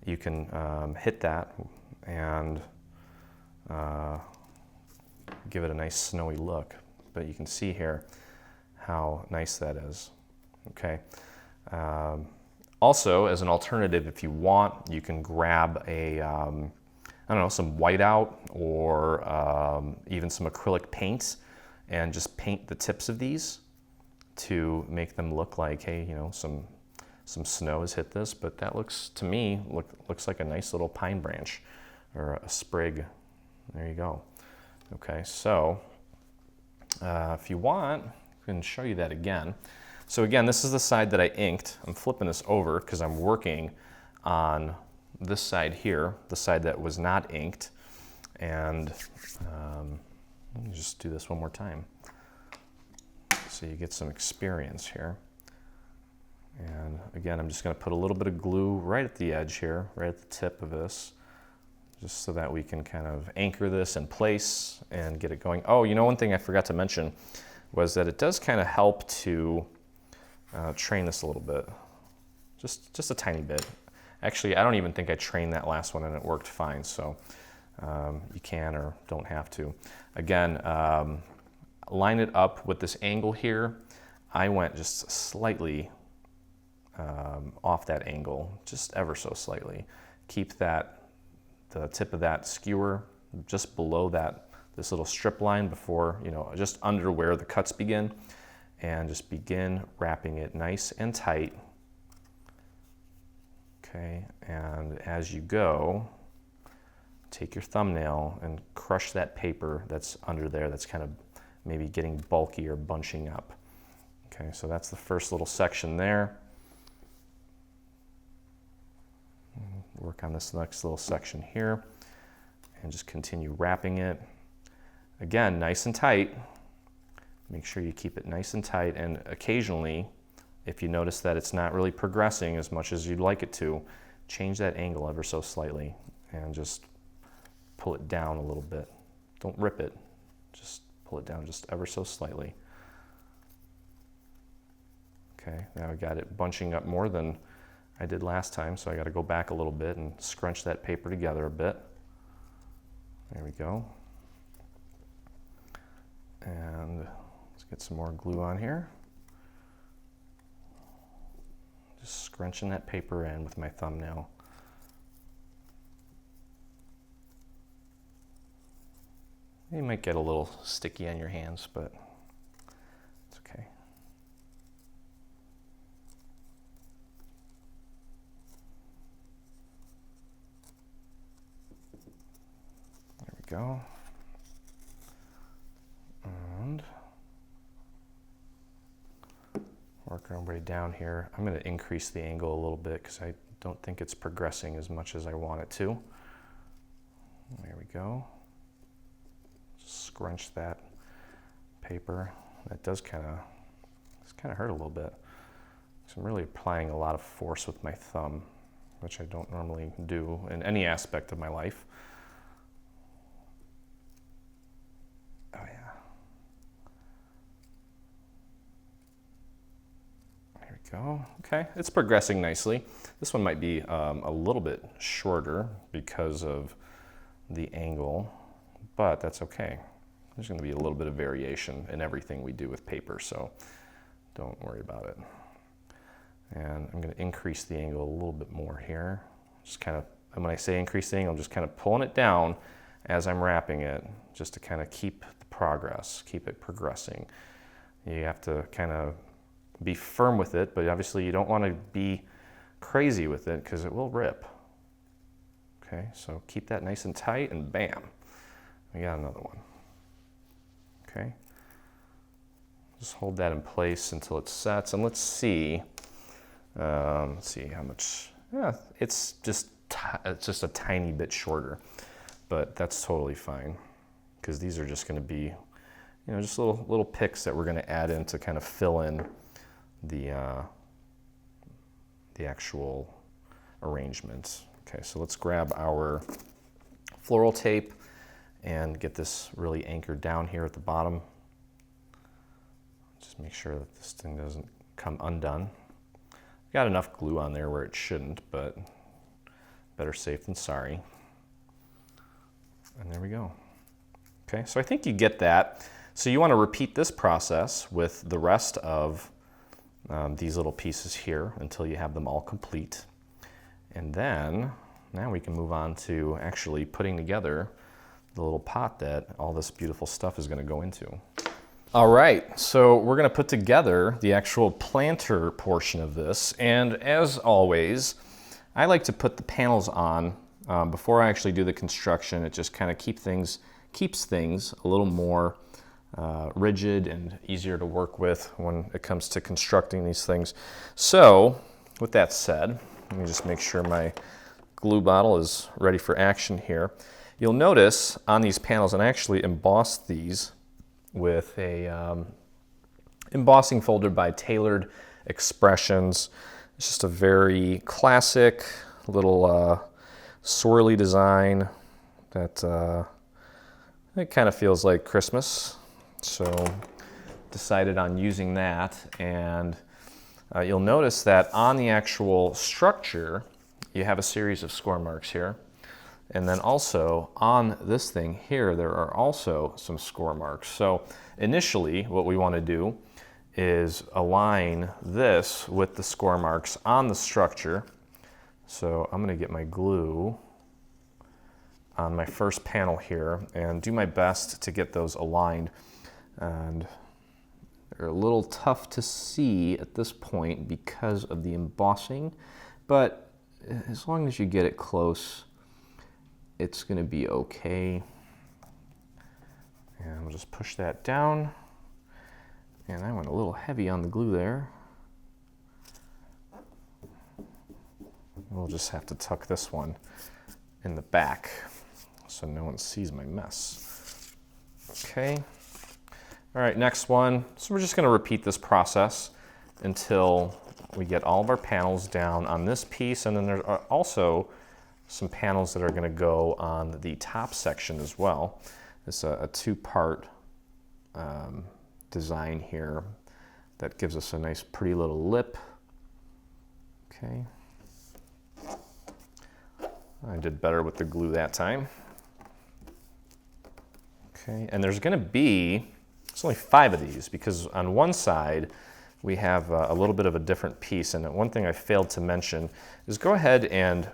Speaker 1: you can hit that and give it a nice snowy look. But you can see here how nice that is. Okay. Also, as an alternative, if you want, you can grab a, I don't know, some whiteout or even some acrylic paints and just paint the tips of these to make them look like, hey, you know, some snow has hit this. But that looks, to me, looks like a nice little pine branch or a sprig. There you go. Okay, so if you want, I can show you that again. So again, this is the side that I inked. I'm flipping this over because I'm working on this side here, the side that was not inked. And let me just do this one more time so you get some experience here. And again, I'm just going to put a little bit of glue right at the edge here, right at the tip of this, just so that we can kind of anchor this in place and get it going. Oh, you know, one thing I forgot to mention was that it does kind of help to train this a little bit, just a tiny bit. Actually, I don't even think I trained that last one and it worked fine, so you can or don't have to. Again, line it up with this angle here. I went just slightly off that angle, just ever so slightly. Keep that, the tip of that skewer just below this little strip line before, you know, just under where the cuts begin, and just begin wrapping it nice and tight. Okay, and as you go, take your thumbnail and crush that paper that's under there that's kind of maybe getting bulky or bunching up. Okay, so that's the first little section there. Work on this next little section here and just continue wrapping it. Again, nice and tight. Make sure you keep it nice and tight, and occasionally, if you notice that it's not really progressing as much as you'd like it to, change that angle ever so slightly and just pull it down a little bit. Don't rip it, just pull it down just ever so slightly. Okay, now I got it bunching up more than I did last time, so I got to go back a little bit and scrunch that paper together a bit. There we go. And let's get some more glue on here. Just scrunching that paper in with my thumbnail. You might get a little sticky on your hands, but it's okay. There we go. And work our way down here. I'm going to increase the angle a little bit because I don't think it's progressing as much as I want it to. There we go. Scrunch that paper. That does kind of hurt a little bit. So I'm really applying a lot of force with my thumb, which I don't normally do in any aspect of my life. Oh yeah. There we go. Okay, it's progressing nicely. This one might be a little bit shorter because of the angle, but that's okay. There's going to be a little bit of variation in everything we do with paper, so don't worry about it. And I'm going to increase the angle a little bit more here. Just kind of, and when I say increase the angle, I'm just kind of pulling it down as I'm wrapping it, just to kind of keep the progress, keep it progressing. You have to kind of be firm with it, but obviously you don't want to be crazy with it because it will rip. Okay, so keep that nice and tight, and bam, we got another one. Okay, just hold that in place until it sets, and let's see how much. Yeah, it's just a tiny bit shorter, but that's totally fine because these are just going to be, just little picks that we're going to add in to kind of fill in the actual arrangements. Okay, so let's grab our floral tape and get this really anchored down here at the bottom. Just make sure that this thing doesn't come undone. Got enough glue on there where it shouldn't, but better safe than sorry. And there we go. Okay, so I think you get that. So you want to repeat this process with the rest of these little pieces here until you have them all complete. And then, now we can move on to actually putting together the little pot that all this beautiful stuff is going to go into. All right, so we're going to put together the actual planter portion of this. And as always, I like to put the panels on before I actually do the construction. It just kind of keeps things a little more rigid and easier to work with when it comes to constructing these things. So with that said, let me just make sure my glue bottle is ready for action here. You'll notice on these panels, and I actually embossed these with a embossing folder by Tailored Expressions. It's just a very classic little swirly design that it kind of feels like Christmas. So decided on using that, and you'll notice that on the actual structure, you have a series of score marks here. And then also on this thing here, there are also some score marks. So initially what we want to do is align this with the score marks on the structure. So I'm going to get my glue on my first panel here and do my best to get those aligned. And they're a little tough to see at this point because of the embossing, but as long as you get it close, it's going to be okay. And we'll just push that down. And I went a little heavy on the glue there. We'll just have to tuck this one in the back so no one sees my mess. Okay. All right, next one. So we're just going to repeat this process until we get all of our panels down on this piece, and then there are also some panels that are going to go on the top section as well. It's a two-part design here that gives us a nice pretty little lip. Okay. I did better with the glue that time. Okay, and there's going to be, it's only 5 of these because on one side we have a little bit of a different piece, and one thing I failed to mention is go ahead and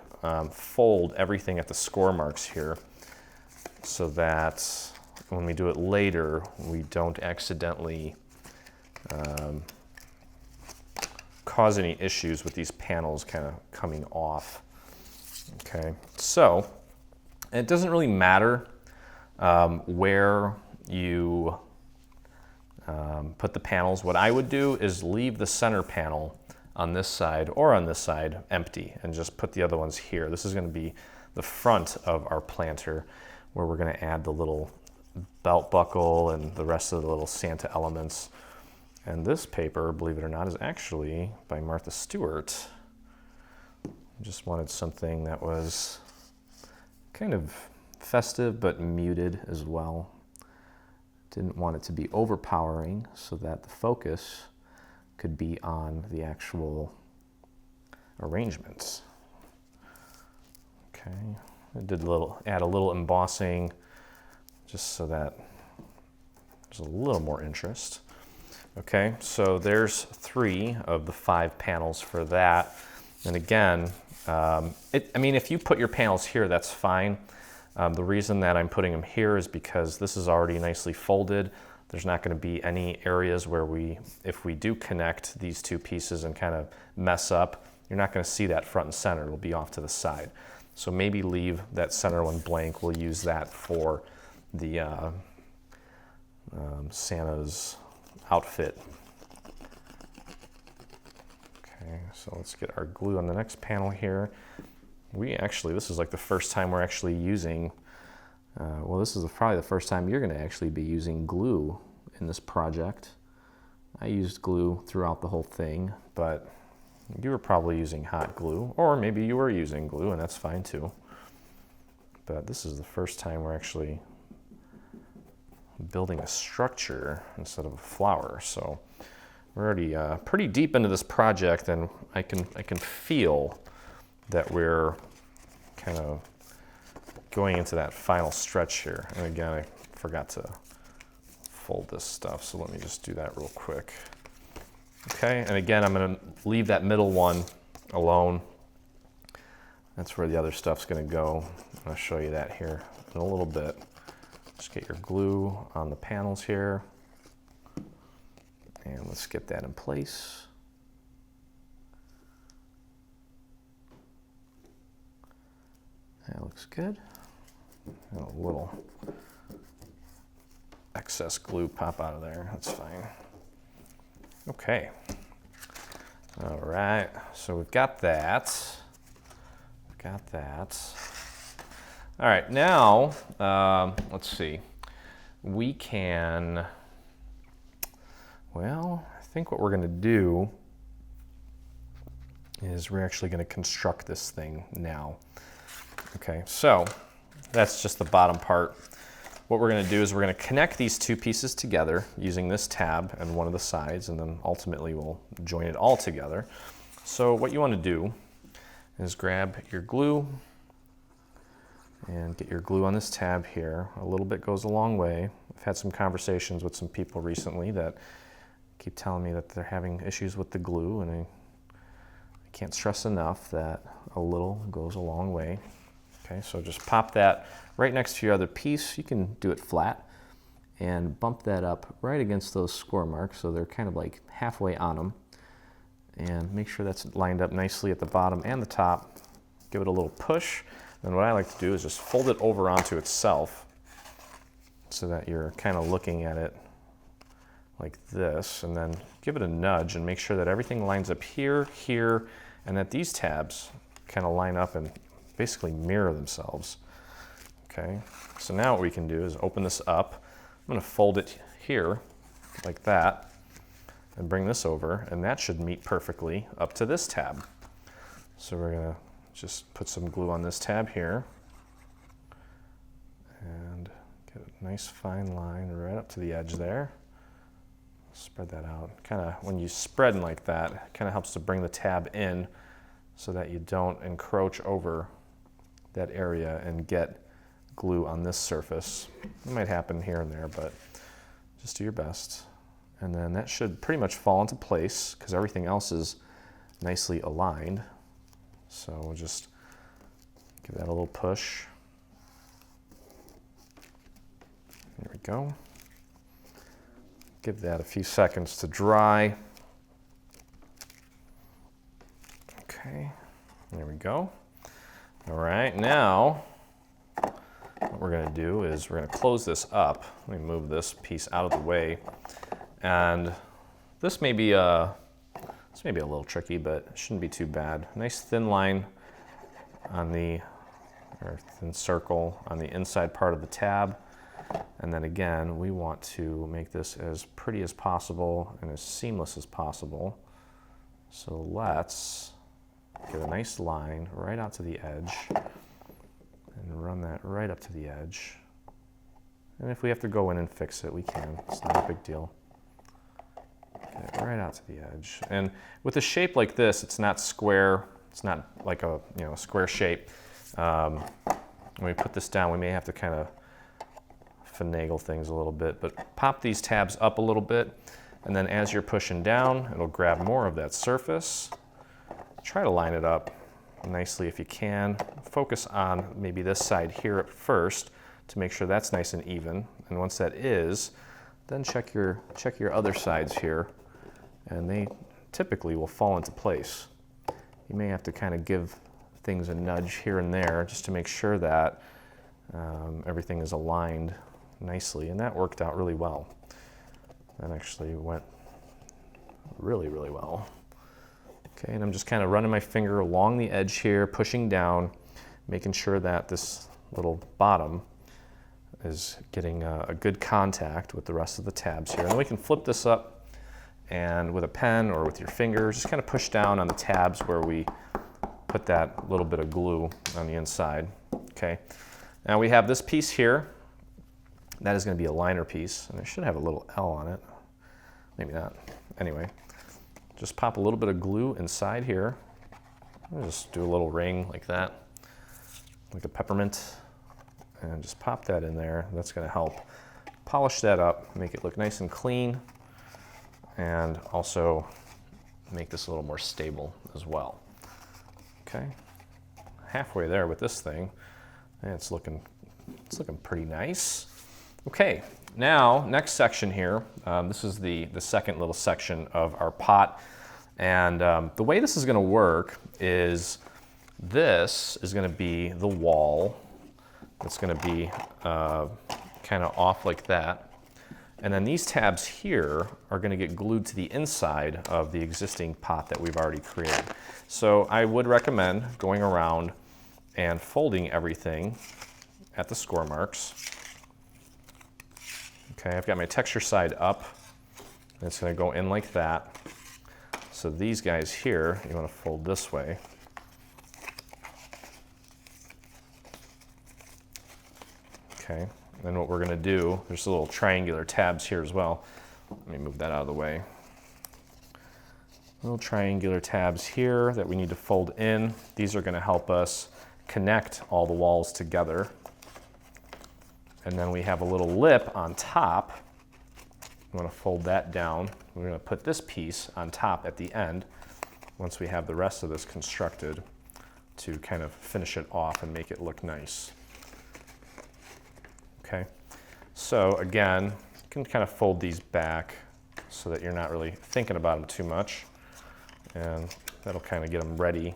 Speaker 1: fold everything at the score marks here so that when we do it later we don't accidentally cause any issues with these panels kind of coming off. Okay, so it doesn't really matter where you put the panels. What I would do is leave the center panel on this side or on this side empty and just put the other ones here. This is going to be the front of our planter where we're going to add the little belt buckle and the rest of the little Santa elements. And this paper, believe it or not, is actually by Martha Stewart. Just wanted something that was kind of festive but muted as well. Didn't want it to be overpowering so that the focus could be on the actual arrangements. Okay, I did add a little embossing just so that there's a little more interest. Okay, so there's 3 of the 5 panels for that. And again, I mean, if you put your panels here, that's fine. The reason that I'm putting them here is because this is already nicely folded. There's not going to be any areas where if we do connect these 2 pieces and kind of mess up, you're not going to see that front and center. It'll be off to the side. So maybe leave that center one blank. We'll use that for the Santa's outfit. Okay, so let's get our glue on the next panel here. This is like the first time we're actually using, well, this is probably the first time you're going to actually be using glue in this project. I used glue throughout the whole thing, but you were probably using hot glue, or maybe you were using glue, and that's fine too. But this is the first time we're actually building a structure instead of a flower. So we're already pretty deep into this project, and I can feel that we're kind of going into that final stretch here. And again, I forgot to fold this stuff, so let me just do that real quick. Okay, and again, I'm going to leave that middle one alone. That's where the other stuff's going to go. I'll show you that here in a little bit. Just get your glue on the panels here. And let's get that in place. That looks good. And a little excess glue pop out of there. That's fine. Okay. All right. So we've got that. All right. Now, let's see. We can, well, I think what we're going to do is we're actually going to construct this thing now. Okay, so that's just the bottom part. What we're going to do is we're going to connect these 2 pieces together using this tab and one of the sides, and then ultimately we'll join it all together. So what you want to do is grab your glue and get your glue on this tab here. A little bit goes a long way. I've had some conversations with some people recently that keep telling me that they're having issues with the glue, and I can't stress enough that a little goes a long way. Okay, so just pop that right next to your other piece. You can do it flat and bump that up right against those score marks so they're kind of like halfway on them. And make sure that's lined up nicely at the bottom and the top. Give it a little push. And what I like to do is just fold it over onto itself so that you're kind of looking at it like this, and then give it a nudge and make sure that everything lines up here, here, and that these tabs kind of line up and basically mirror themselves. Okay, so now what we can do is open this up. I'm going to fold it here like that and bring this over, and that should meet perfectly up to this tab. So we're going to just put some glue on this tab here and get a nice fine line right up to the edge there. Spread that out. Kind of when you spread like that, it kind of helps to bring the tab in so that you don't encroach over that area and get glue on this surface. It might happen here and there, but just do your best. And then that should pretty much fall into place because everything else is nicely aligned. So we'll just give that a little push. There we go. Give that a few seconds to dry. Okay, there we go. All right, now what we're going to do is we're going to close this up. Let me move this piece out of the way. And this may be a little tricky, but it shouldn't be too bad. Nice thin line on the, or thin circle on the inside part of the tab. And then again, we want to make this as pretty as possible and as seamless as possible. So let's get a nice line right out to the edge and run that right up to the edge. And if we have to go in and fix it, we can. It's not a big deal. Get it right out to the edge. And with a shape like this, it's not square. It's not like a square shape. When we put this down, we may have to kind of finagle things a little bit, but pop these tabs up a little bit, and then as you're pushing down, it'll grab more of that surface. Try to line it up nicely if you can. Focus on maybe this side here at first to make sure that's nice and even. And once that is, then check your other sides here, and they typically will fall into place. You may have to kind of give things a nudge here and there just to make sure that everything is aligned nicely, and that worked out really well. That actually went really, really well. Okay, and I'm just kind of running my finger along the edge here, pushing down, making sure that this little bottom is getting a good contact with the rest of the tabs here. And then we can flip this up, and with a pen or with your fingers, just kind of push down on the tabs where we put that little bit of glue on the inside. Okay, now we have this piece here. That is going to be a liner piece, and it should have a little L on it. Maybe not. Anyway, just pop a little bit of glue inside here. I'll just do a little ring like that, like a peppermint, and just pop that in there. That's going to help polish that up, make it look nice and clean, and also make this a little more stable as well. Okay, halfway there with this thing, and it's looking pretty nice. Okay, now next section here, this is the second little section of our pot, and the way this is going to work is this is going to be the wall. It's going to be kind of off like that, and then these tabs here are going to get glued to the inside of the existing pot that we've already created. So I would recommend going around and folding everything at the score marks. Okay, I've got my texture side up, and it's going to go in like that. So these guys here, you want to fold this way. Okay, then what we're going to do, there's little triangular tabs here as well. Let me move that out of the way. Little triangular tabs here that we need to fold in. These are going to help us connect all the walls together. And then we have a little lip on top. We want to fold that down. We're going to put this piece on top at the end once we have the rest of this constructed to kind of finish it off and make it look nice. Okay, so again, you can kind of fold these back so that you're not really thinking about them too much, and that'll kind of get them ready.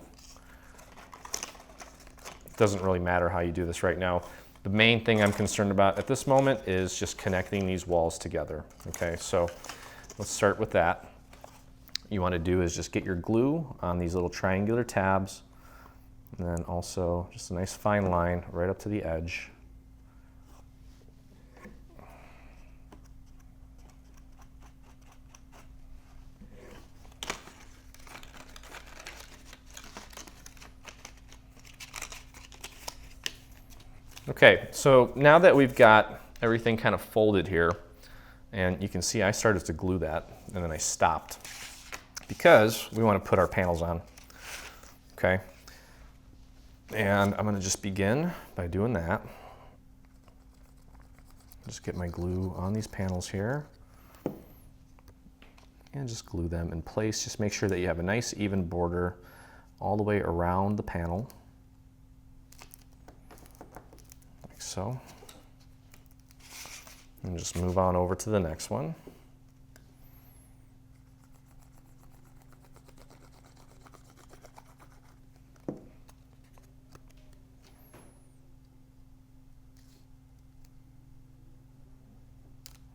Speaker 1: It doesn't really matter how you do this right now. The main thing I'm concerned about at this moment is just connecting these walls together. Okay, so let's start with that. What you want to do is just get your glue on these little triangular tabs, and then also just a nice fine line right up to the edge. Okay, so now that we've got everything kind of folded here, and you can see I started to glue that, and then I stopped because we want to put our panels on. Okay, And I'm going to just begin by doing that. Just get my glue on these panels here and just glue them in place. Just make sure that you have a nice even border all the way around the panel, like so. And just move on over to the next one.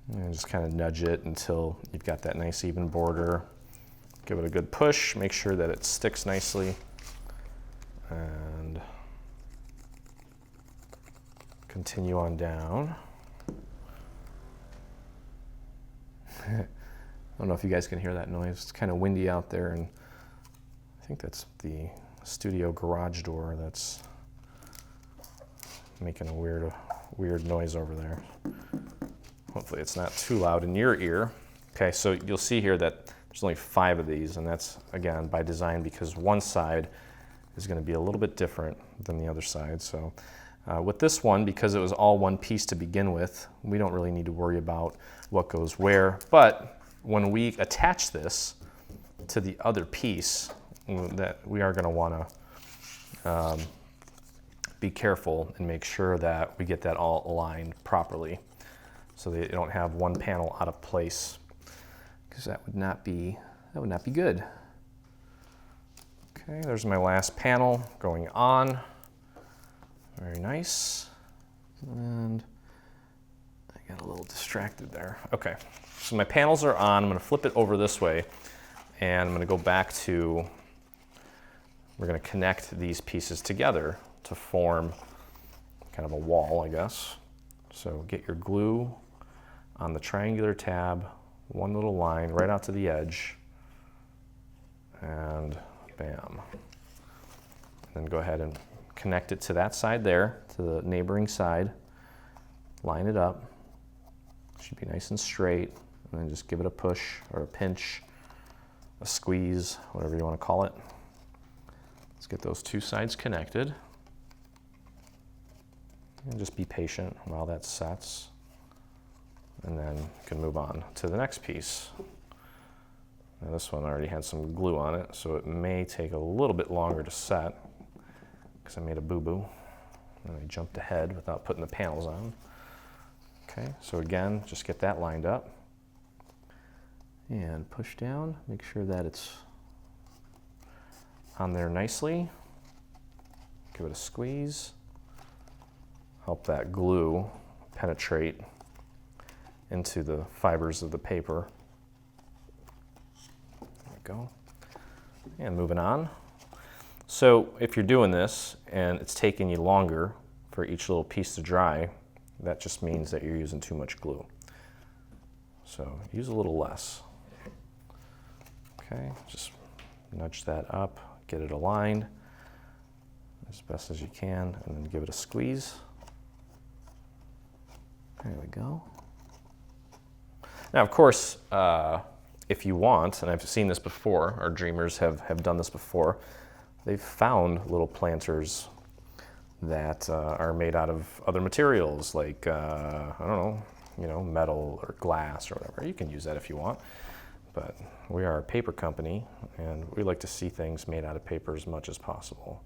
Speaker 1: And just kind of nudge it until you've got that nice even border. Give it a good push, make sure that it sticks nicely. And continue on down. I don't know if you guys can hear that noise. It's kind of windy out there, and I think that's the studio garage door that's making a weird noise over there. Hopefully it's not too loud in your ear. Okay, so you'll see here that there's only 5 of these, and that's, again, by design because one side is going to be a little bit different than the other side. So with this one, because it was all one piece to begin with, we don't really need to worry about what goes where. But when we attach this to the other piece, that we are going to want to be careful and make sure that we get that all aligned properly, so that you don't have one panel out of place, because that would not be good. Okay, there's my last panel going on. Very nice. And I got a little distracted there. Okay, so my panels are on. I'm going to flip it over this way, and I'm going to go back to, we're going to connect these pieces together to form kind of a wall, I guess. So get your glue on the triangular tab, one little line right out to the edge, and bam. And then go ahead and connect it to that side there, to the neighboring side. Line it up. Should be nice and straight. And then just give it a push or a pinch, a squeeze, whatever you want to call it. Let's get those 2 sides connected. And just be patient while that sets. And then you can move on to the next piece. Now this one already had some glue on it, so it may take a little bit longer to set because I made a boo-boo and I jumped ahead without putting the panels on. Okay, so again, just get that lined up and push down, make sure that it's on there nicely. Give it a squeeze. Help that glue penetrate into the fibers of the paper. There we go. And moving on. So if you're doing this and it's taking you longer for each little piece to dry, that just means that you're using too much glue. So use a little less. Okay, just nudge that up, get it aligned as best as you can, and then give it a squeeze. There we go. Now, of course, if you want, and I've seen this before, our dreamers have done this before, they've found little planters that are made out of other materials, like, I don't know, metal or glass or whatever. You can use that if you want, but we are a paper company, and we like to see things made out of paper as much as possible.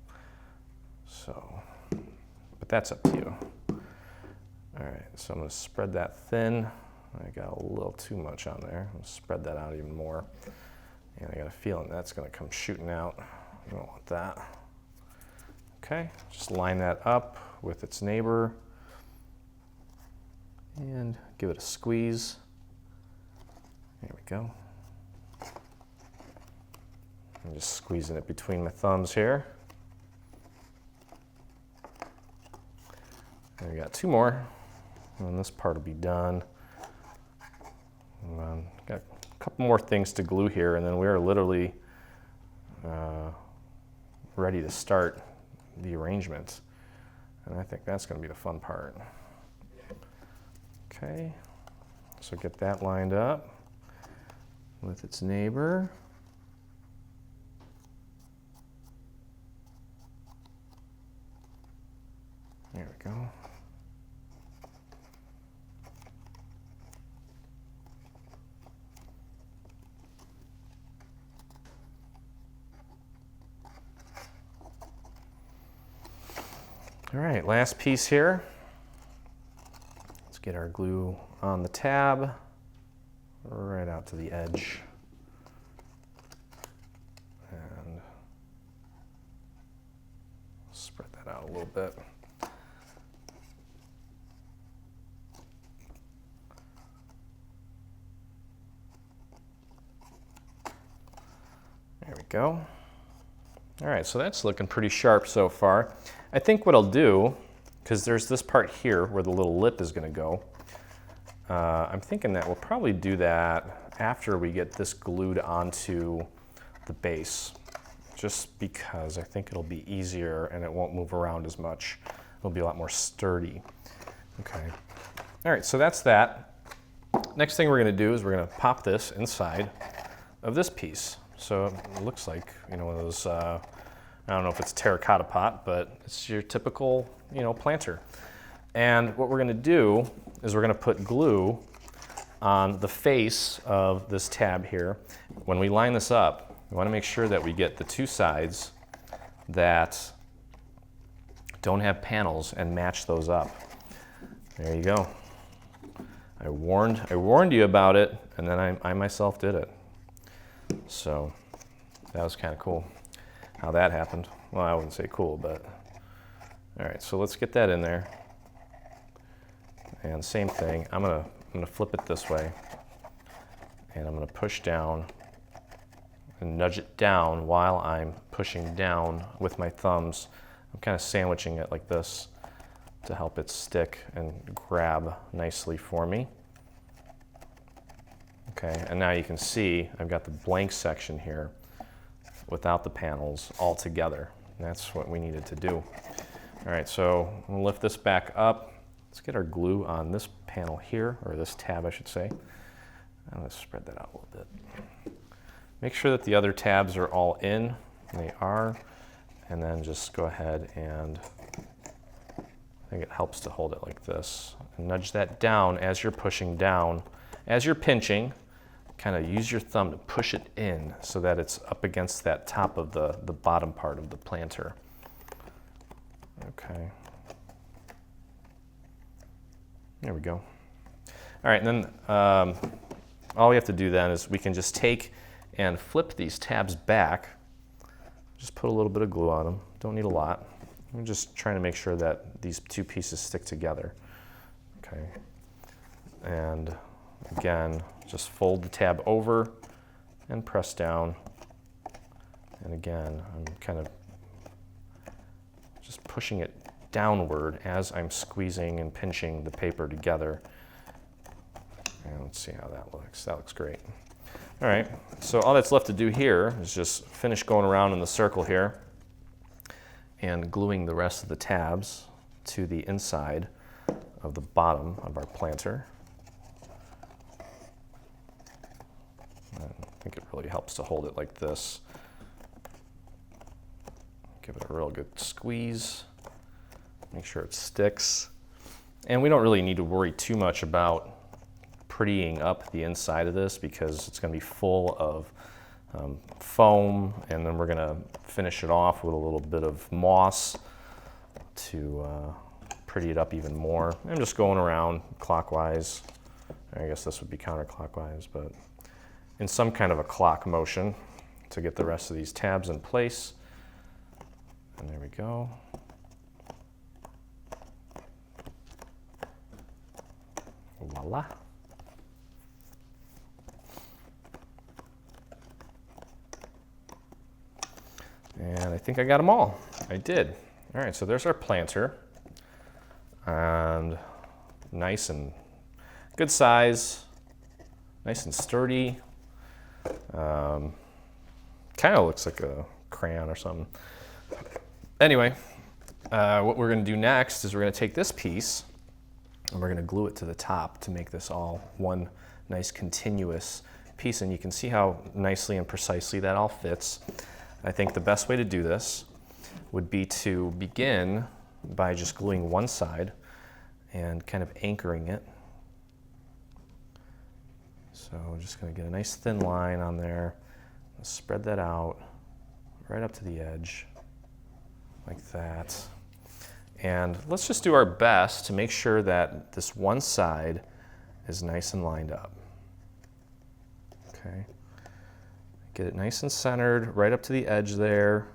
Speaker 1: So, but that's up to you. All right, so I'm going to spread that thin. I got a little too much on there. I'm going to spread that out even more. And I got a feeling that's going to come shooting out. I don't want that. Okay, just line that up with its neighbor and give it a squeeze. There we go. I'm just squeezing it between my thumbs here. And we got 2 more, and this part will be done. Got a couple more things to glue here, and then we are literally ready to start the arrangement. And I think that's going to be the fun part. Okay, so get that lined up with its neighbor. . There we go. All right, last piece here. Let's get our glue on the tab, right out to the edge. And spread that out a little bit. There we go. All right, so that's looking pretty sharp so far. I think what I'll do, because there's this part here where the little lip is going to go, I'm thinking that we'll probably do that after we get this glued onto the base, just because I think it'll be easier and it won't move around as much. It'll be a lot more sturdy. Okay. All right, so that's that. Next thing we're going to do is we're going to pop this inside of this piece. So it looks like, you know, one of those, I don't know if it's a terracotta pot, but it's your typical, you know, planter. And what we're going to do is we're going to put glue on the face of this tab here. When we line this up, we want to make sure that we get the two sides that don't have panels and match those up. There you go. I warned you about it, and then I myself did it. So that was kind of cool how that happened. Well, I wouldn't say cool, but all right, so let's get that in there. And same thing, I'm gonna flip it this way, and I'm gonna push down and nudge it down while I'm pushing down with my thumbs. I'm kind of sandwiching it like this to help it stick and grab nicely for me. Okay, and now you can see I've got the blank section here without the panels all together. That's what we needed to do. All right, so we'll lift this back up. Let's get our glue on this panel here, or this tab, I should say. And let's spread that out a little bit. Make sure that the other tabs are all in. They are. And then just go ahead and I think it helps to hold it like this. And nudge that down as you're pushing down. As you're pinching, kind of use your thumb to push it in so that it's up against that top of the bottom part of the planter. Okay. There we go. All right, and then all we have to do then is we can just take and flip these tabs back. Just put a little bit of glue on them. Don't need a lot. I'm just trying to make sure that these two pieces stick together. Okay. And again, just fold the tab over and press down. And again, I'm kind of just pushing it downward as I'm squeezing and pinching the paper together. And let's see how that looks. That looks great. All right, so all that's left to do here is just finish going around in the circle here and gluing the rest of the tabs to the inside of the bottom of our planter. I think it really helps to hold it like this. Give it a real good squeeze. Make sure it sticks. And we don't really need to worry too much about prettying up the inside of this because it's going to be full of foam, and then we're going to finish it off with a little bit of moss to pretty it up even more. I'm just going around clockwise. I guess this would be counterclockwise, but in some kind of a clock motion to get the rest of these tabs in place. And there we go. Voila. And I think I got them all. I did. All right, so there's our planter. And nice and good size, nice and sturdy. Kind of looks like a crayon or something. Anyway, what we're going to do next is we're going to take this piece and we're going to glue it to the top to make this all one nice continuous piece. And you can see how nicely and precisely that all fits. I think the best way to do this would be to begin by just gluing one side and kind of anchoring it. So we're just going to get a nice thin line on there, spread that out right up to the edge like that. And let's just do our best to make sure that this one side is nice and lined up. Okay. Get it nice and centered right up to the edge there.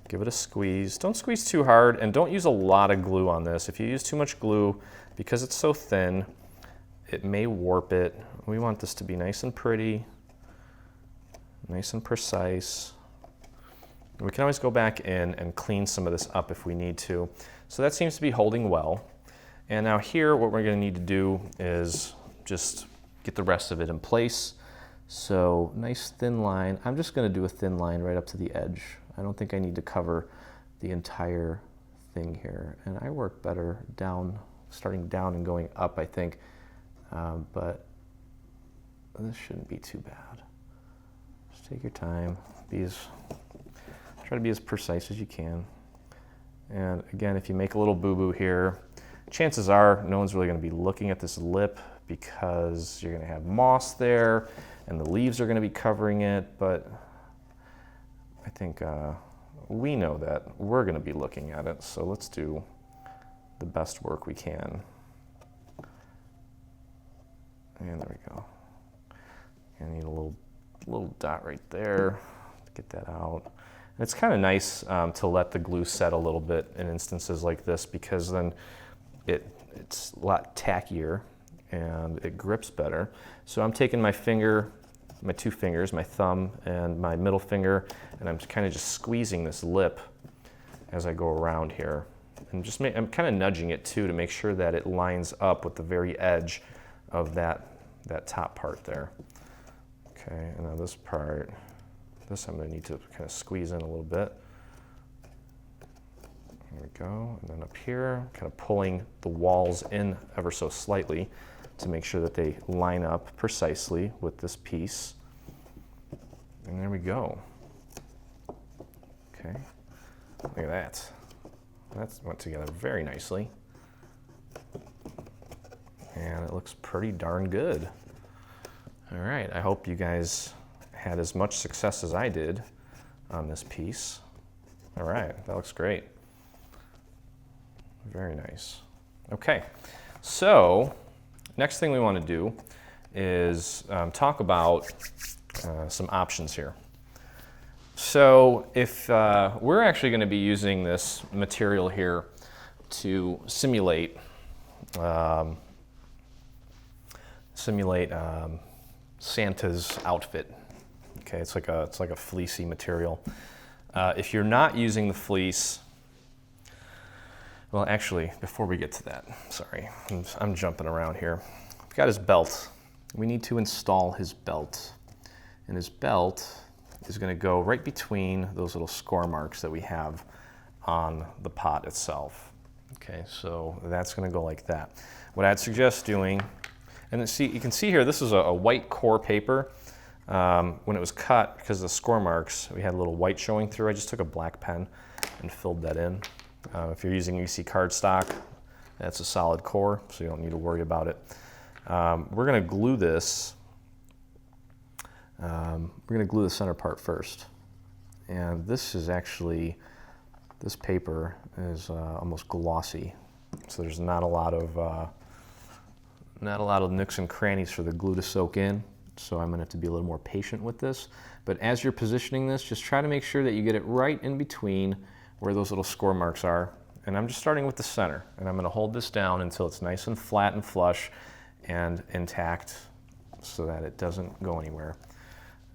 Speaker 1: Give it a squeeze. Don't squeeze too hard, and don't use a lot of glue on this. If you use too much glue, because it's so thin, it may warp it. We want this to be nice and pretty, nice and precise. We can always go back in and clean some of this up if we need to. So that seems to be holding well. And now here, what we're going to need to do is just get the rest of it in place. So nice thin line. I'm just going to do a thin line right up to the edge. I don't think I need to cover the entire thing here. And I work better down, starting down and going up, I think. But this shouldn't be too bad. Just take your time. Try to be as precise as you can. And again, if you make a little boo-boo here, chances are no one's really going to be looking at this lip because you're going to have moss there and the leaves are going to be covering it, but I think we know that we're going to be looking at it, so let's do the best work we can. And there we go. I need a little dot right there to get that out. And it's kind of nice to let the glue set a little bit in instances like this, because then it's a lot tackier and it grips better. So I'm taking my finger, my two fingers, my thumb and my middle finger, and I'm kind of just squeezing this lip as I go around here. And I'm kind of nudging it too to make sure that it lines up with the very edge of that top part there. Okay, and now this part, I'm going to need to kind of squeeze in a little bit. There we go. And then up here, kind of pulling the walls in ever so slightly to make sure that they line up precisely with this piece. And there we go. Okay. Look at that. That went together very nicely. And it looks pretty darn good. All right, I hope you guys had as much success as I did on this piece. All right, that looks great. Very nice. Okay, so next thing we want to do is talk about some options here. So if we're actually going to be using this material here to simulate Santa's outfit. Okay, it's like a fleecy material. If you're not using the fleece, well, actually, before we get to that, sorry, I'm jumping around here. We've got his belt. We need to install his belt, and his belt is going to go right between those little score marks that we have on the pot itself. Okay, so that's going to go like that. What I'd suggest doing, and you can see here, this is a white core paper. When it was cut, because of the score marks, we had a little white showing through. I just took a black pen and filled that in. If you're using EC cardstock, that's a solid core, so you don't need to worry about it. We're going to glue this. We're going to glue the center part first. And this paper is almost glossy, so there's not a lot of nooks and crannies for the glue to soak in. So I'm going to have to be a little more patient with this. But as you're positioning this, just try to make sure that you get it right in between where those little score marks are. And I'm just starting with the center. And I'm going to hold this down until it's nice and flat and flush and intact so that it doesn't go anywhere.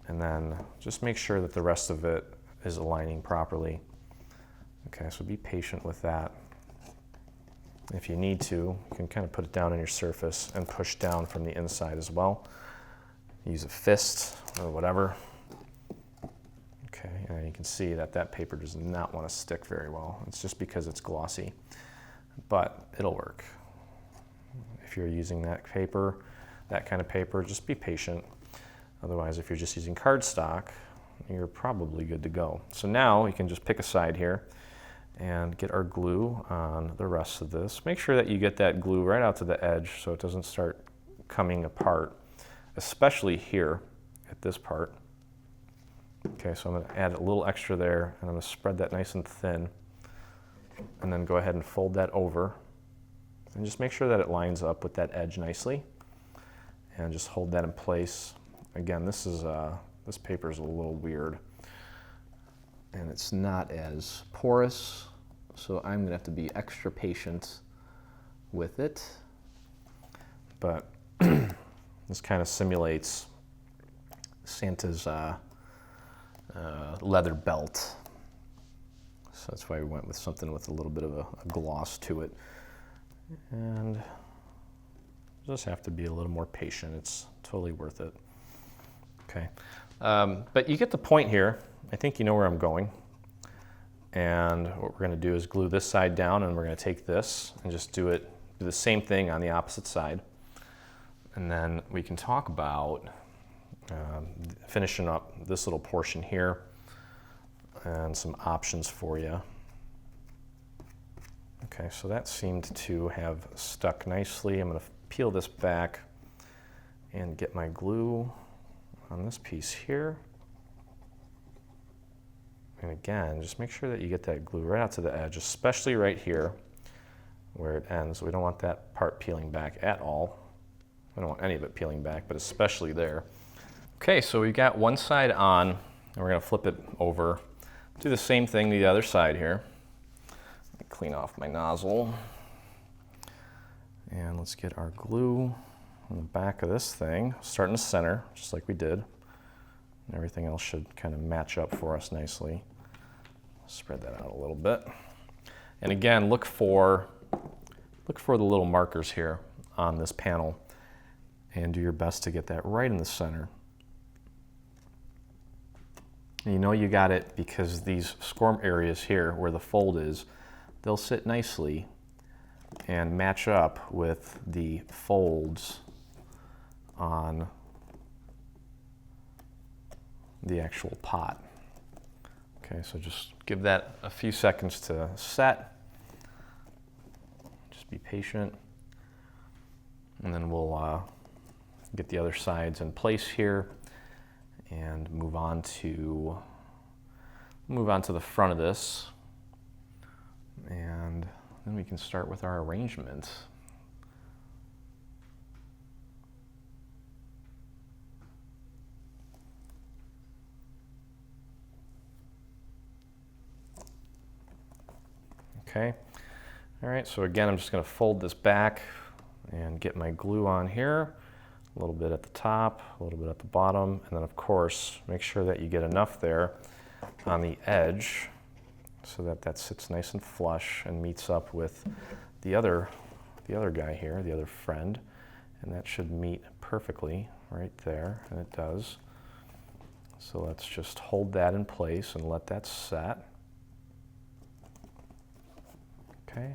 Speaker 1: And then just make sure that the rest of it is aligning properly. Okay, so be patient with that. If you need to, you can kind of put it down on your surface and push down from the inside as well. Use a fist or whatever. Okay, and you can see that paper does not want to stick very well. It's just because it's glossy, but it'll work. If you're using that kind of paper, just be patient. Otherwise, if you're just using cardstock, you're probably good to go. So now you can just pick a side here, and get our glue on the rest of this. Make sure that you get that glue right out to the edge so it doesn't start coming apart, especially here at this part. Okay, so I'm going to add a little extra there, and I'm going to spread that nice and thin, and then go ahead and fold that over, and just make sure that it lines up with that edge nicely, and just hold that in place. Again, this paper is a little weird, and it's not as porous, so I'm going to have to be extra patient with it, but this kind of simulates Santa's leather belt. So that's why we went with something with a little bit of a gloss to it. And just have to be a little more patient. It's totally worth it. Okay. But you get the point here. I think you know where I'm going. And what we're going to do is glue this side down, and we're going to take this and just do the same thing on the opposite side. And then we can talk about finishing up this little portion here and some options for you. Okay, so that seemed to have stuck nicely. I'm going to peel this back and get my glue on this piece here. And again, just make sure that you get that glue right out to the edge, especially right here where it ends. We don't want that part peeling back at all. I don't want any of it peeling back, but especially there. Okay, so we've got one side on, and we're going to flip it over. Do the same thing to the other side here. Let me clean off my nozzle. And let's get our glue on the back of this thing. Start in the center, just like we did. And everything else should kind of match up for us nicely. Spread that out a little bit. And again, look for the little markers here on this panel, and do your best to get that right in the center. And you know you got it because these score areas here where the fold is, they'll sit nicely and match up with the folds on the actual pot. Okay, so just give that a few seconds to set. Just be patient. And then we'll get the other sides in place here and move on to the front of this, and then we can start with our arrangement. Okay, all right, so again, I'm just going to fold this back and get my glue on here. A little bit at the top, a little bit at the bottom, and then of course, make sure that you get enough there on the edge so that that sits nice and flush and meets up with the other guy here, the other friend, and that should meet perfectly right there, and it does. So let's just hold that in place and let that set. Okay.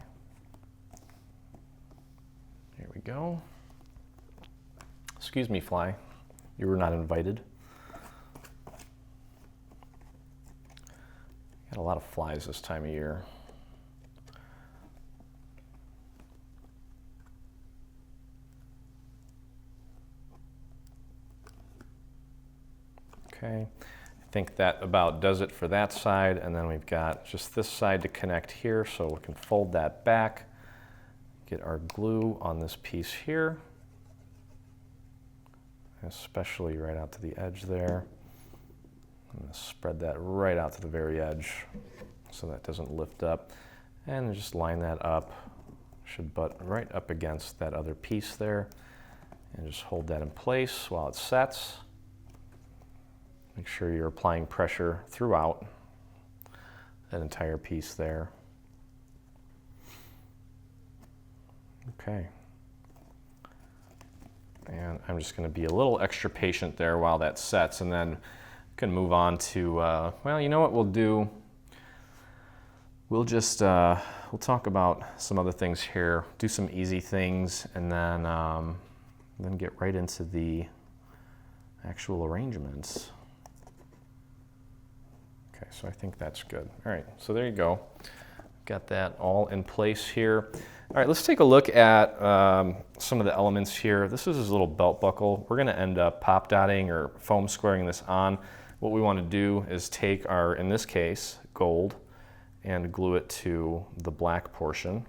Speaker 1: Here we go. Excuse me, fly. You were not invited. Got a lot of flies this time of year. Okay, I think that about does it for that side, and then we've got just this side to connect here, so we can fold that back, get our glue on this piece here, especially right out to the edge there. I'm going to spread that right out to the very edge so that doesn't lift up, and just line that up. Should butt right up against that other piece there, and just hold that in place while it sets. Make sure you're applying pressure throughout that entire piece there. Okay. And I'm just going to be a little extra patient there while that sets, and then can move on to, well, you know what we'll do? We'll just, we'll talk about some other things here, do some easy things, and then get right into the actual arrangements. Okay, so I think that's good. All right, so there you go. got that all in place here. All right, let's take a look at some of the elements here. This is his little belt buckle. We're gonna end up pop dotting or foam squaring this on. What we wanna do is take our, in this case, gold, and glue it to the black portion.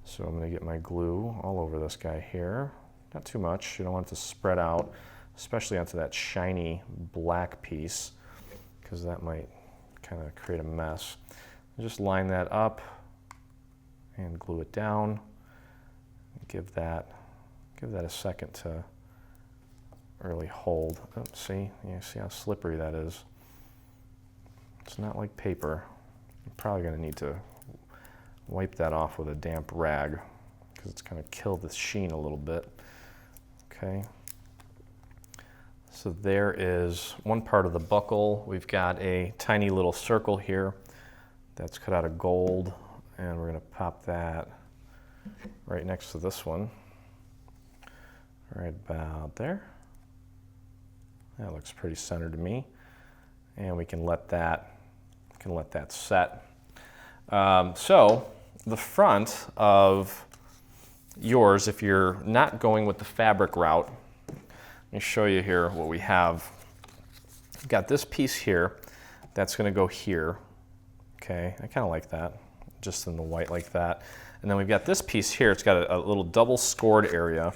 Speaker 1: So I'm gonna get my glue all over this guy here. Not too much, you don't want it to spread out, especially onto that shiny black piece, because that might kind of create a mess. Just line that up and glue it down. Give that a second to really hold. Oh, see, you see how slippery that is. It's not like paper. I'm probably going to need to wipe that off with a damp rag because it's going to kill the sheen a little bit. Okay. So there is one part of the buckle. We've got a tiny little circle here that's cut out of gold, and we're going to pop that right next to this one, right about there. That looks pretty centered to me, and we can let that set. So the front of yours, if you're not going with the fabric route, let me show you here what we have. We've got this piece here that's going to go here. Okay, I kind of like that, just in the white like that. And then we've got this piece here. It's got a little double scored area.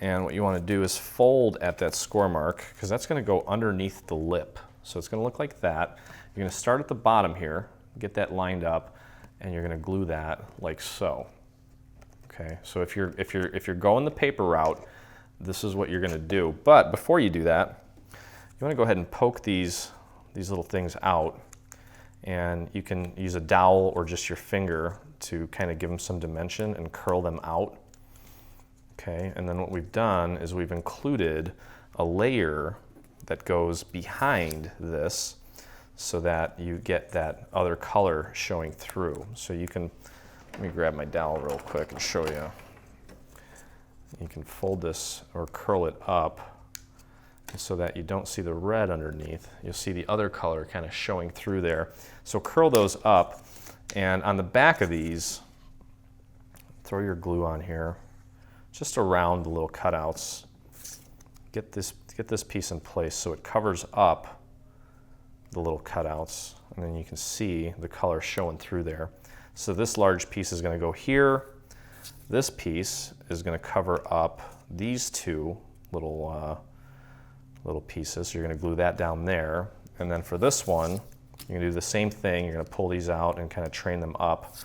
Speaker 1: And what you want to do is fold at that score mark, because that's going to go underneath the lip. So it's going to look like that. You're going to start at the bottom here, get that lined up, and you're going to glue that like so. Okay, so if you're going the paper route, this is what you're going to do. But before you do that, you want to go ahead and poke these little things out. And you can use a dowel or just your finger to kind of give them some dimension and curl them out. Okay, and then what we've done is we've included a layer that goes behind this so that you get that other color showing through. So you can, let me grab my dowel real quick and show you. You can fold this or curl it up so that you don't see the red underneath. You'll see the other color kind of showing through there. So curl those up, and on the back of these, throw your glue on here, just around the little cutouts. Get this piece in place so it covers up the little cutouts, and then you can see the color showing through there. So this large piece is going to go here. This piece is going to cover up these two little pieces. So you're going to glue that down there. And then for this one, you're going to do the same thing. You're going to pull these out and kind of train them up.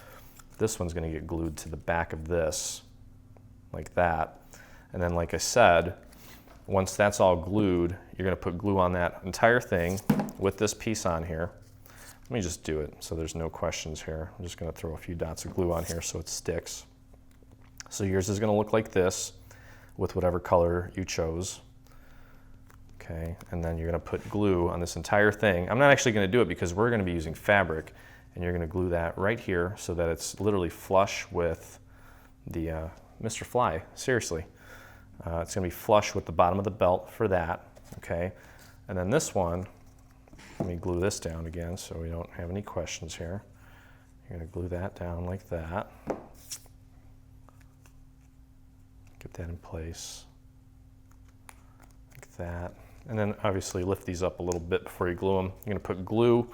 Speaker 1: This one's going to get glued to the back of this, like that. And then, like I said, once that's all glued, you're going to put glue on that entire thing with this piece on here. Let me just do it so there's no questions here. I'm just going to throw a few dots of glue on here so it sticks. So yours is going to look like this with whatever color you chose. Okay, and then you're going to put glue on this entire thing. I'm not actually going to do it because we're going to be using fabric, and you're going to glue that right here so that it's literally flush with the Mr. Fly, seriously. It's going to be flush with the bottom of the belt for that, okay? And then this one, let me glue this down again so we don't have any questions here. You're going to glue that down like that. Get that in place, like that. And then obviously lift these up a little bit before you glue them. You're going to put glue.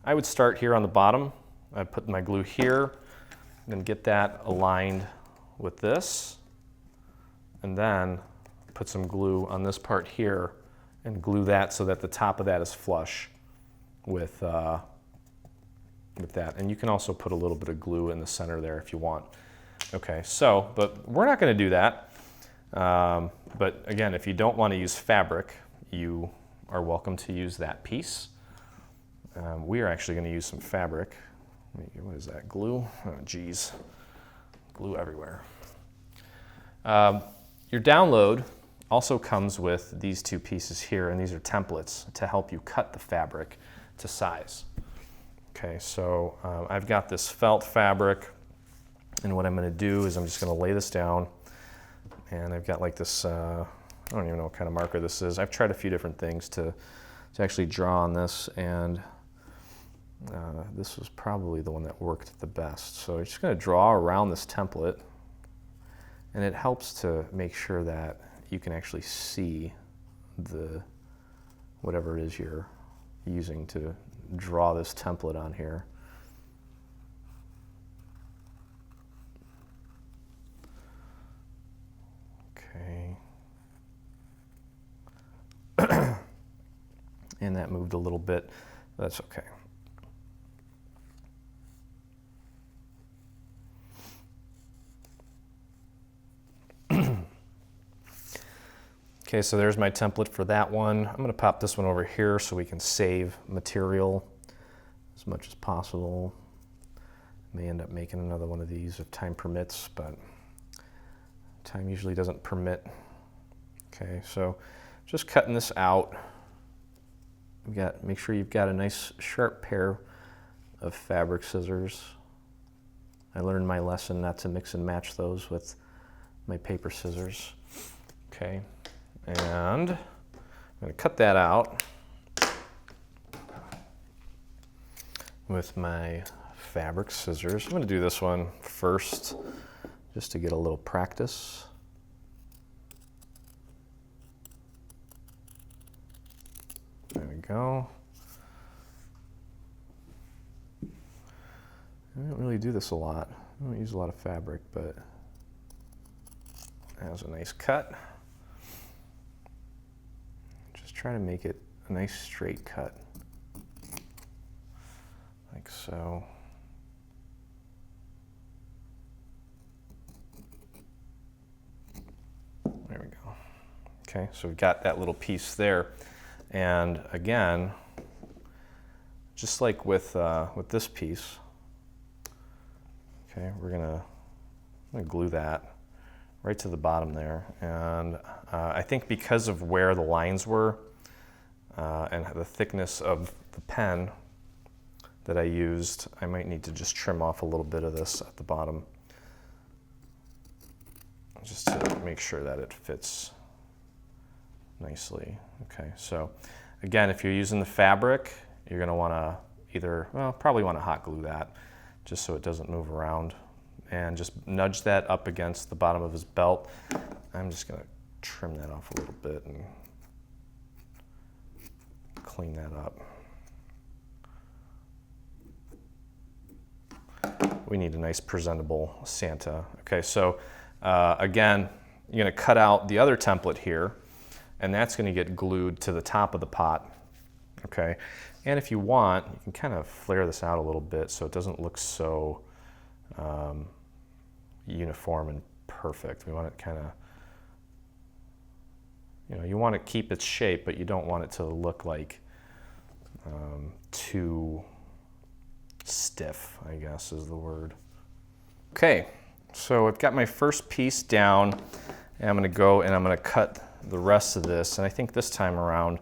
Speaker 1: I would start here on the bottom. I'd put my glue here, then get that aligned with this, and then put some glue on this part here and glue that so that the top of that is flush with that. And you can also put a little bit of glue in the center there if you want. Okay, so, but we're not going to do that. But again, if you don't want to use fabric, you are welcome to use that piece. We are actually going to use some fabric. What is that, glue? Oh, geez, glue everywhere. Your download also comes with these two pieces here, and these are templates to help you cut the fabric to size. Okay, so I've got this felt fabric, and what I'm going to do is I'm just going to lay this down, and I've got like this, I don't even know what kind of marker this is. I've tried a few different things to actually draw on this, and this was probably the one that worked the best. So I'm just going to draw around this template, and it helps to make sure that you can actually see the whatever it is you're using to draw this template on here. Okay. And that moved a little bit. That's okay. Okay, so there's my template for that one. I'm going to pop this one over here so we can save material as much as possible. May end up making another one of these if time permits, but time usually doesn't permit. Okay, so just cutting this out. Make sure you've got a nice sharp pair of fabric scissors. I learned my lesson not to mix and match those with my paper scissors. Okay, and I'm going to cut that out with my fabric scissors. I'm going to do this one first just to get a little practice. There we go. I don't really do this a lot. I don't use a lot of fabric, but that was a nice cut. Just try to make it a nice straight cut, like so. There we go. Okay, so we've got that little piece there. And again, just like with this piece, okay, I'm gonna glue that right to the bottom there. And I think because of where the lines were and the thickness of the pen that I used, I might need to just trim off a little bit of this at the bottom, just to make sure that it fits nicely. Okay, so again, if you're using the fabric, you're going to want to probably want to hot glue that just so it doesn't move around, and just nudge that up against the bottom of his belt. I'm just going to trim that off a little bit and clean that up. We need a nice presentable Santa. Okay, so again, you're going to cut out the other template here, and that's going to get glued to the top of the pot. Okay, and if you want, you can kind of flare this out a little bit so it doesn't look so uniform and perfect. We want it kind of, you want to keep its shape, but you don't want it to look like too stiff, I guess is the word. Okay, so I've got my first piece down, and I'm going to go and I'm going to cut the rest of this. And I think this time around,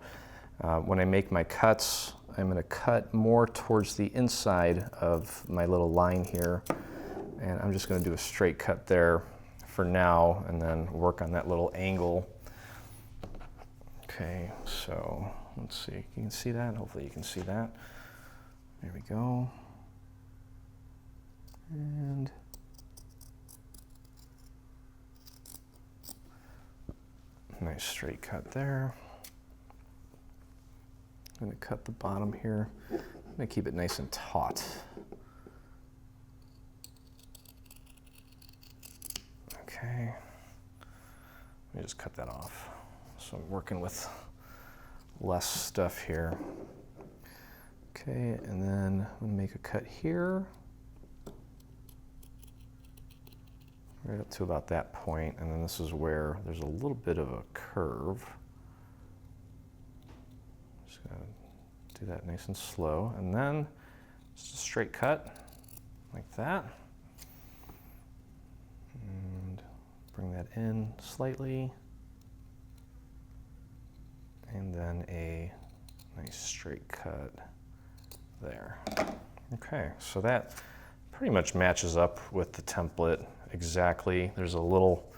Speaker 1: when I make my cuts, I'm going to cut more towards the inside of my little line here, and I'm just going to do a straight cut there for now and then work on that little angle. Okay, so let's see, you can see that? Hopefully you can see that. There we go. And nice straight cut there. I'm going to cut the bottom here. I'm going to keep it nice and taut. Okay. Let me just cut that off. So I'm working with less stuff here. Okay, and then I'm going to make a cut here. Right up to about that point, and then this is where there's a little bit of a curve. Just gonna do that nice and slow, and then just a straight cut like that. And bring that in slightly. And then a nice straight cut there. Okay, so that pretty much matches up with the template exactly. There's a little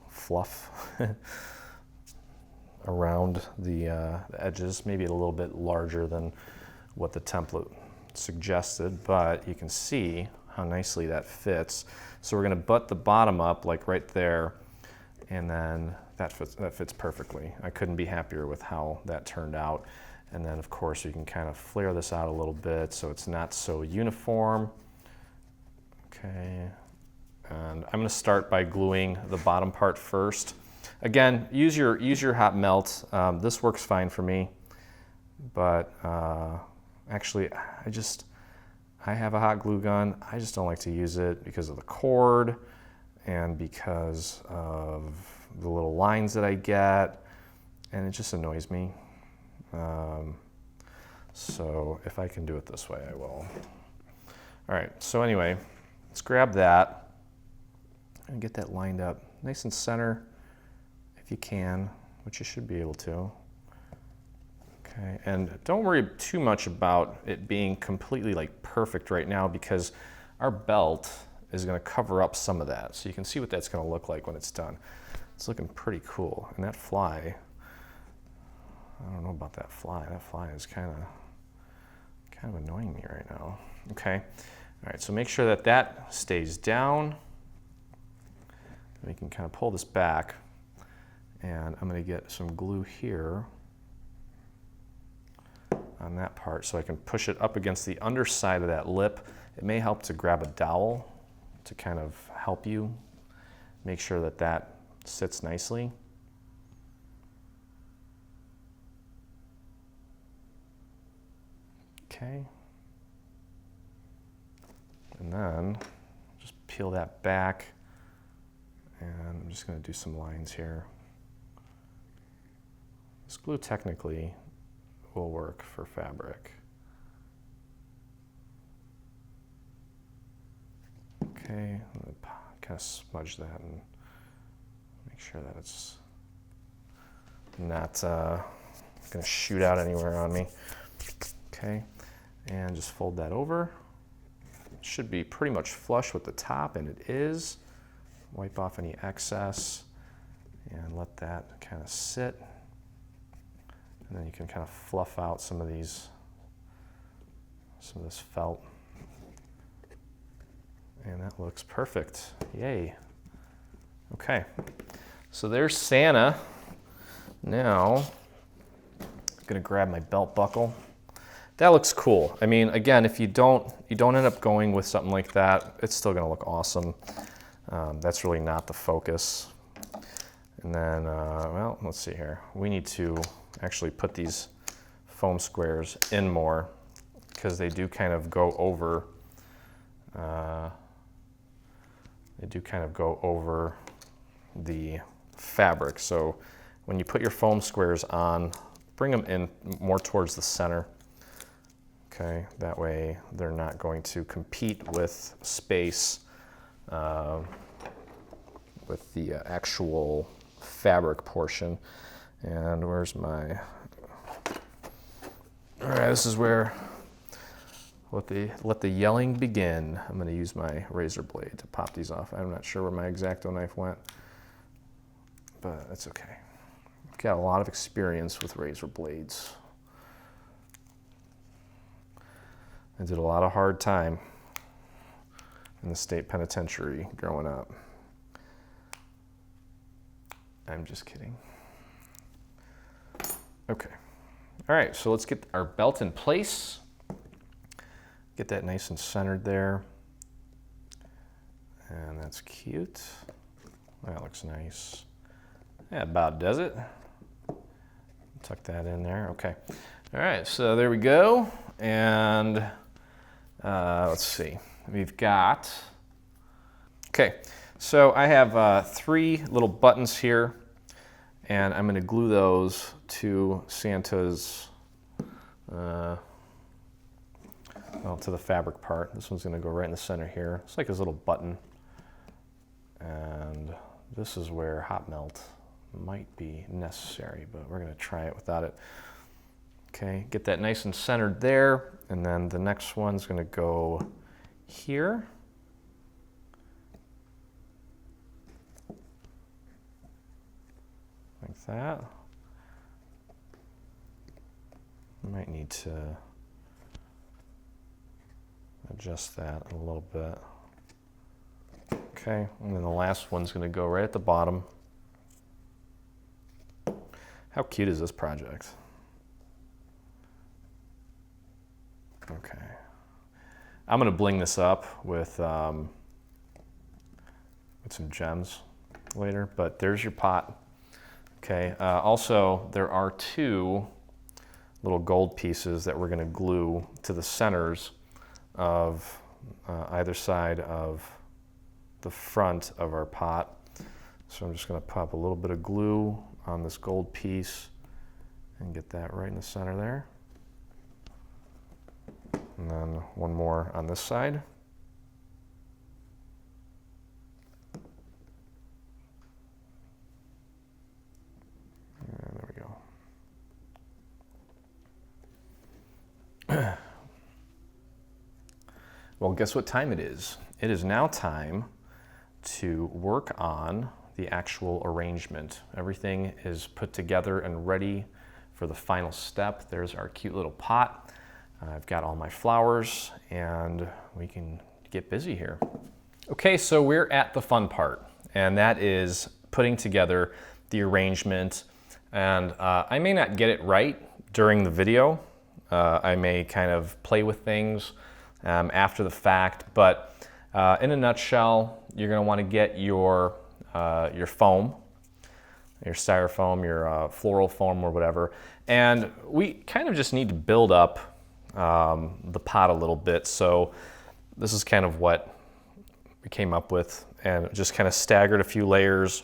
Speaker 1: fluff around the edges, maybe a little bit larger than what the template suggested, but you can see how nicely that fits. So we're going to butt the bottom up like right there, and then that fits perfectly. I couldn't be happier with how that turned out. And then of course you can kind of flare this out a little bit so it's not so uniform. Okay, and I'm going to start by gluing the bottom part first. Again, use your hot melt. This works fine for me, but actually I have a hot glue gun. I just don't like to use it because of the cord and because of the little lines that I get, and it just annoys me. So if I can do it this way, I will. All right, so anyway, let's grab that and get that lined up nice and center if you can, which you should be able to. Okay, and don't worry too much about it being completely like perfect right now, because our belt is going to cover up some of that. So you can see what that's going to look like when it's done. It's looking pretty cool. And that fly, I don't know about that fly. That fly is kind of annoying me right now. Okay, all right, so make sure that that stays down. And we can kind of pull this back, and I'm going to get some glue here on that part so I can push it up against the underside of that lip. It may help to grab a dowel to kind of help you make sure that that sits nicely. Okay. And then just peel that back, and I'm just going to do some lines here. This glue technically will work for fabric. Okay, I'm going to kind of smudge that and make sure that it's not going to shoot out anywhere on me. Okay, and just fold that over. It should be pretty much flush with the top, and it is. Wipe off any excess and let that kind of sit. And then you can kind of fluff out some of this felt. And that looks perfect. Yay. Okay, so there's Santa. Now, I'm gonna grab my belt buckle. That looks cool. I mean, again, if you don't end up going with something like that, it's still gonna look awesome. That's really not the focus. And then, well, let's see here. We need to actually put these foam squares in more, because they do kind of go over. The fabric. So when you put your foam squares on, bring them in more towards the center. Okay, that way they're not going to compete with space with the actual fabric portion. And where's my, all right, this is where let the yelling begin. I'm going to use my razor blade to pop these off. I'm not sure where my X-Acto knife went, but that's okay. I've got a lot of experience with razor blades. I did a lot of hard time in the state penitentiary growing up. I'm just kidding. Okay. All right, so let's get our belt in place. Get that nice and centered there. And that's cute. That looks nice. That about does it. Tuck that in there. Okay. All right, so there we go. And let's see. We've got, okay, so I have 3 little buttons here, and I'm going to glue those to Santa's, well, to the fabric part. This one's going to go right in the center here. It's like his little button. And this is where hot melt might be necessary, but we're going to try it without it. Okay, get that nice and centered there. And then the next one's going to go here. Like that. I might need to adjust that a little bit. Okay, and then the last one's going to go right at the bottom. How cute is this project? Okay. I'm going to bling this up with some gems later, but there's your pot. Okay, also there are two little gold pieces that we're going to glue to the centers of either side of the front of our pot. So I'm just going to pop a little bit of glue on this gold piece and get that right in the center there. And then one more on this side. And there we go. Well, guess what time it is? It is now time to work on the actual arrangement. Everything is put together and ready for the final step. There's our cute little pot. I've got all my flowers and we can get busy here. Okay, so we're at the fun part, and that is putting together the arrangement. And I may not get it right during the video. I may kind of play with things after the fact, but in a nutshell, you're going to want to get your foam, your styrofoam, your floral foam or whatever, and we kind of just need to build up the pot a little bit. So this is kind of what we came up with, and just kind of staggered a few layers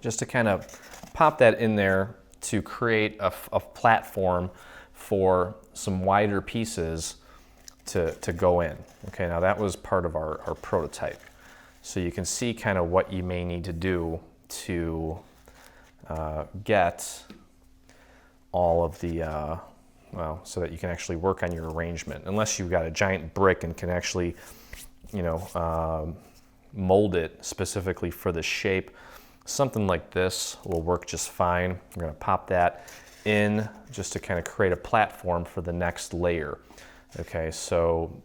Speaker 1: just to kind of pop that in there to create a platform for some wider pieces to go in. Okay, now that was part of our prototype. So you can see kind of what you may need to do to get all of the, well, so that you can actually work on your arrangement. Unless you've got a giant brick and can actually, you know, mold it specifically for the shape. Something like this will work just fine. I'm going to pop that in just to kind of create a platform for the next layer. Okay, so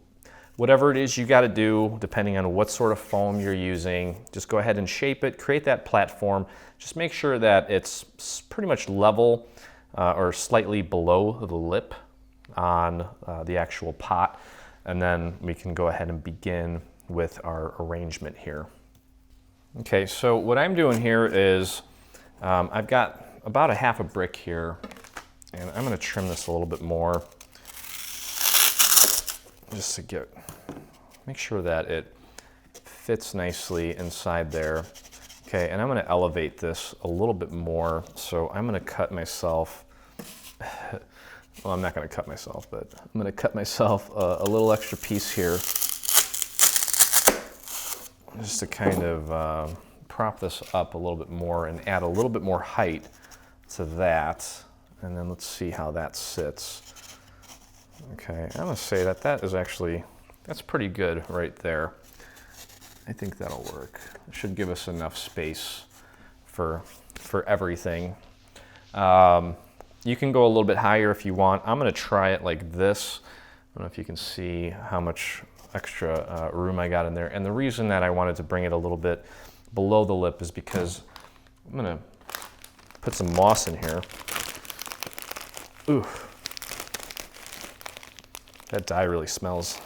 Speaker 1: whatever it is you got to do, depending on what sort of foam you're using, just go ahead and shape it, create that platform. Just make sure that it's pretty much level or slightly below the lip on the actual pot, and then we can go ahead and begin with our arrangement here. Okay, so what I'm doing here is I've got about a half a brick here, and I'm going to trim this a little bit more just to make sure that it fits nicely inside there. Okay, and I'm going to elevate this a little bit more, so I'm going to cut myself, well, I'm not going to cut myself, but I'm going to cut myself a little extra piece here just to kind of prop this up a little bit more and add a little bit more height to that, and then let's see how that sits. Okay, I'm going to say that that is actually, that's pretty good right there. I think that'll work. It should give us enough space for everything. You can go a little bit higher if you want. I'm going to try it like this. I don't know if you can see how much extra room I got in there. And the reason that I wanted to bring it a little bit below the lip is because I'm going to put some moss in here. Ooh, that dye really smells.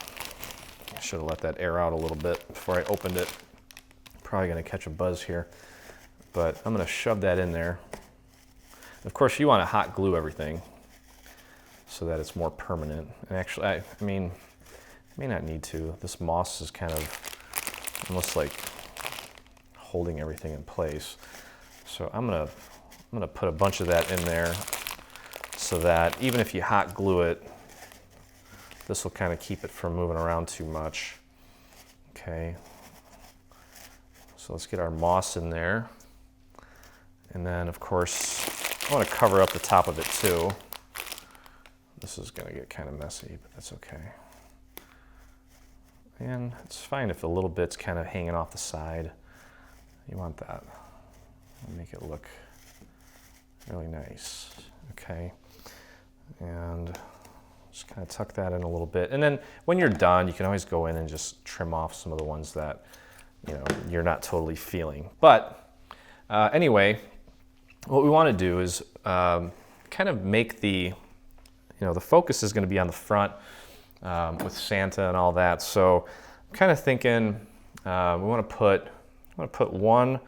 Speaker 1: I should have let that air out a little bit before I opened it. Probably going to catch a buzz here, but I'm going to shove that in there. Of course, you want to hot glue everything so that it's more permanent. And actually, I mean, I may not need to. This moss is kind of almost like holding everything in place. So I'm gonna put a bunch of that in there so that even if you hot glue it, this will kind of keep it from moving around too much. Okay. So let's get our moss in there. And then, of course, I want to cover up the top of it too. This is going to get kind of messy, but that's okay. And it's fine if a little bit's kind of hanging off the side. You want that. Make it look really nice. Okay. And just kind of tuck that in a little bit. And then when you're done, you can always go in and just trim off some of the ones that, you know, you're not totally feeling. But anyway, what we want to do is kind of make the, you know, the focus is going to be on the front with Santa and all that. So I'm kind of thinking we want to put one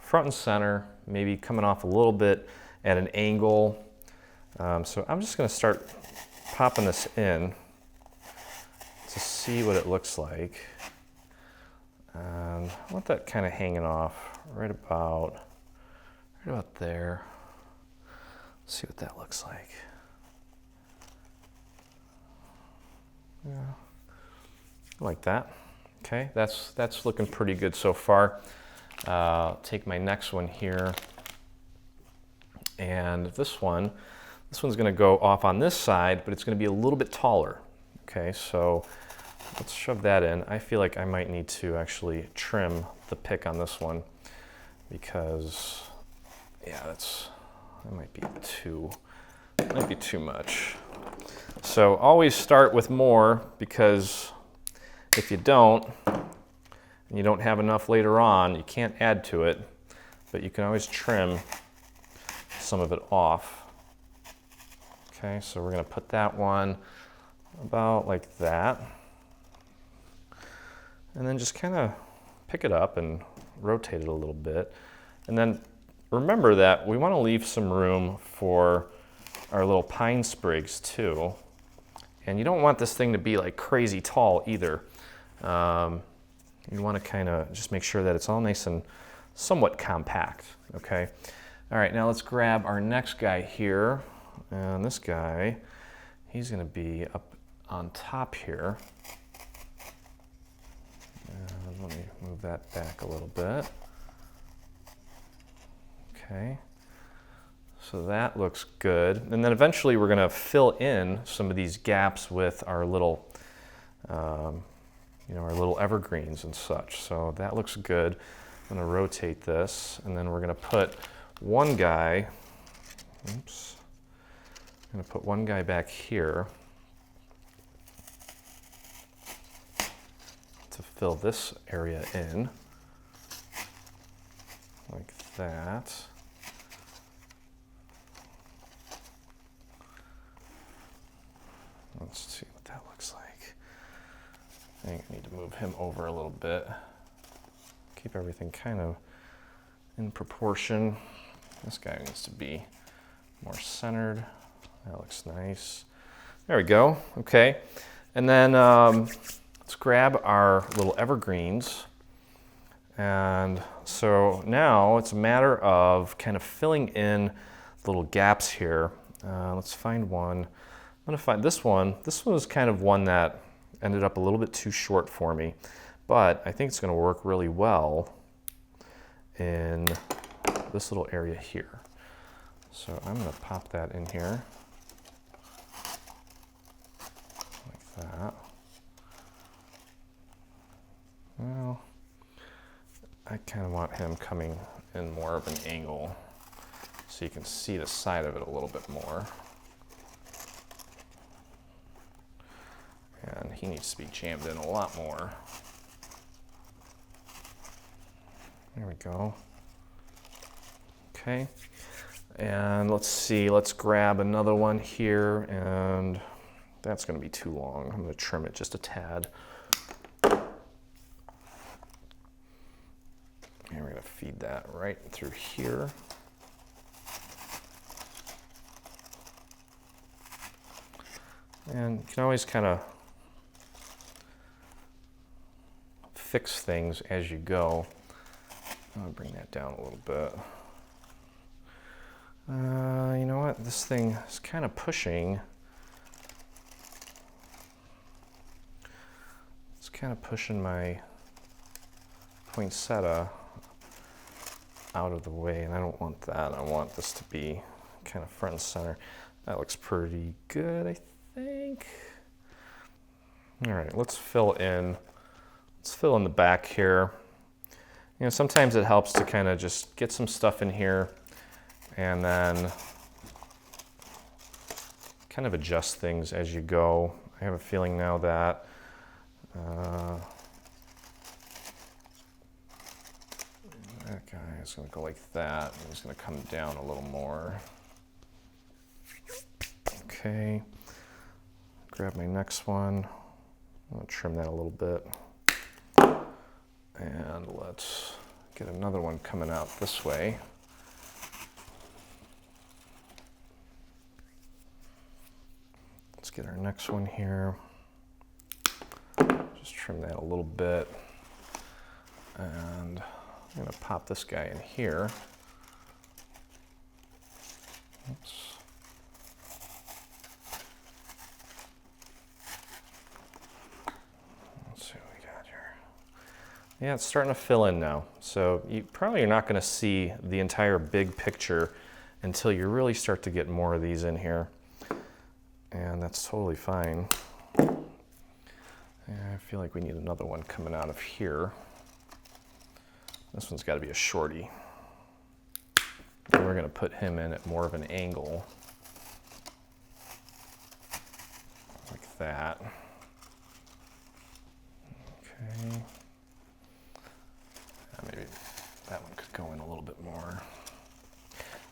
Speaker 1: front and center, maybe coming off a little bit at an angle. So I'm just going to start popping this in to see what it looks like. And I want that kind of hanging off right about there. Let's see what that looks like. Yeah, like that. Okay, that's looking pretty good so far. Take my next one here, and this one's going to go off on this side, but it's going to be a little bit taller. Okay, so let's shove that in. I feel like I might need to actually trim the pick on this one because, yeah, that might be too much. So always start with more, because if you don't, and you don't have enough later on, you can't add to it, but you can always trim some of it off. Okay, so we're going to put that one about like that. And then just kind of pick it up and rotate it a little bit. And then remember that we want to leave some room for our little pine sprigs too. And you don't want this thing to be like crazy tall either. You want to kind of just make sure that it's all nice and somewhat compact, okay? All right, now let's grab our next guy here. And this guy, he's going to be up on top here. And let me move that back a little bit. Okay, so that looks good. And then eventually we're going to fill in some of these gaps with our little, you know, our little evergreens and such. So that looks good. I'm going to rotate this, and then we're going to put one guy, oops, I'm going to put one guy back here to fill this area in, like that. Let's see what that looks like. I think I need to move him over a little bit. Keep everything kind of in proportion. This guy needs to be more centered. That looks nice. There we go. Okay. And then let's grab our little evergreens. And so now it's a matter of kind of filling in little gaps here. Let's find one. I'm going to find this one. This one was kind of one that ended up a little bit too short for me, but I think it's going to work really well in this little area here. So I'm going to pop that in here like that. Well, I kind of want him coming in more of an angle so you can see the side of it a little bit more. And he needs to be jammed in a lot more. There we go. Okay. And let's see, let's grab another one here, and that's going to be too long. I'm going to trim it just a tad. And we're going to feed that right through here. And you can always kind of fix things as you go. I'll bring that down a little bit. You know what? This thing is kind of pushing. It's kind of pushing my poinsettia out of the way, and I don't want that. I want this to be kind of front and center. That looks pretty good, I think. All right, let's fill in. Let's fill in the back here. You know, sometimes it helps to kind of just get some stuff in here and then kind of adjust things as you go. I have a feeling now that that guy is going to go like that, and he's going to come down a little more. Okay, grab my next one. I'm going to trim that a little bit. And let's get another one coming out this way. Let's get our next one here. Just trim that a little bit. And I'm going to pop this guy in here. Oops. Let's see what we got here. Yeah, it's starting to fill in now. So you probably are not going to see the entire big picture until you really start to get more of these in here. And that's totally fine. I feel like we need another one coming out of here. This one's got to be a shorty. And we're going to put him in at more of an angle. Like that. Okay. Maybe that one could go in a little bit more.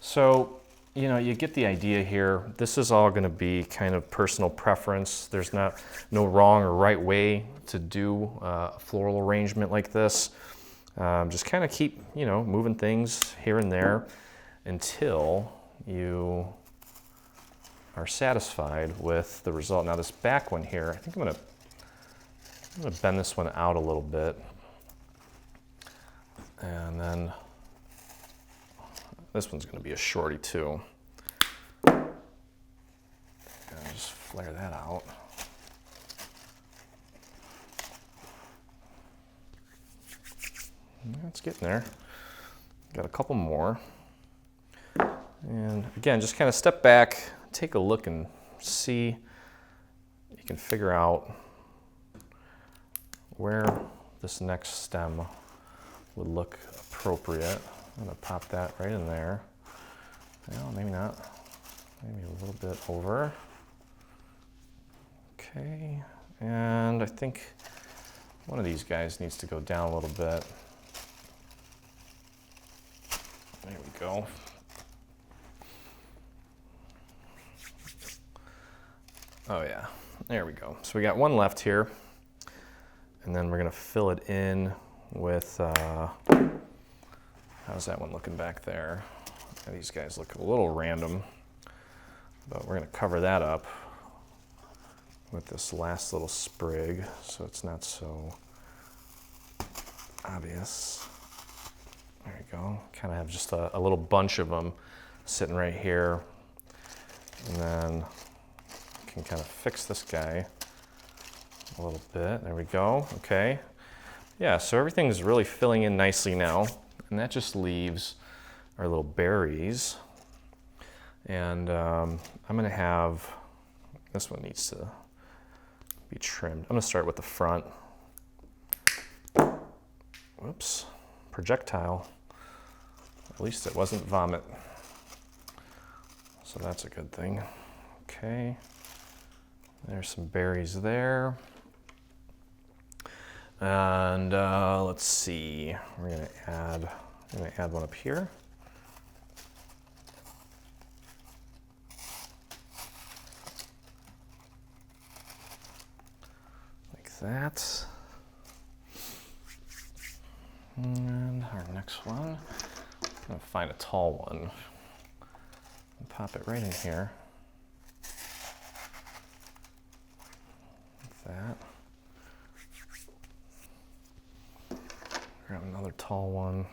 Speaker 1: So, you know, you get the idea here. This is all going to be kind of personal preference. There's no wrong or right way to do a floral arrangement like this. Just kind of keep, you know, moving things here and there until you are satisfied with the result. Now this back one here, I think I'm gonna bend this one out a little bit. And then this one's gonna be a shorty too. And just flare that out. It's getting there. Got a couple more. And again, just kind of step back, take a look and see. You can figure out where this next stem would look appropriate. I'm gonna pop that right in there. Well, maybe not. Maybe a little bit over. Okay, and I think one of these guys needs to go down a little bit. There we go. Oh yeah, there we go. So we got one left here, and then we're gonna fill it in with, how's that one looking back there? These guys look a little random, but we're gonna cover that up with this last little sprig so it's not so obvious. There you go. Kind of have just a little bunch of them sitting right here. And then I can kind of fix this guy a little bit. There we go. Okay. Yeah, so everything's really filling in nicely now. And that just leaves our little berries. And I'm going to have, this one needs to be trimmed. I'm going to start with the front. Whoops. Projectile. At least it wasn't vomit. So that's a good thing. Okay. There's some berries there. And let's see. I'm gonna add one up here. Like that. And our next one, I'm gonna find a tall one and pop it right in here. Like that. Grab another tall one.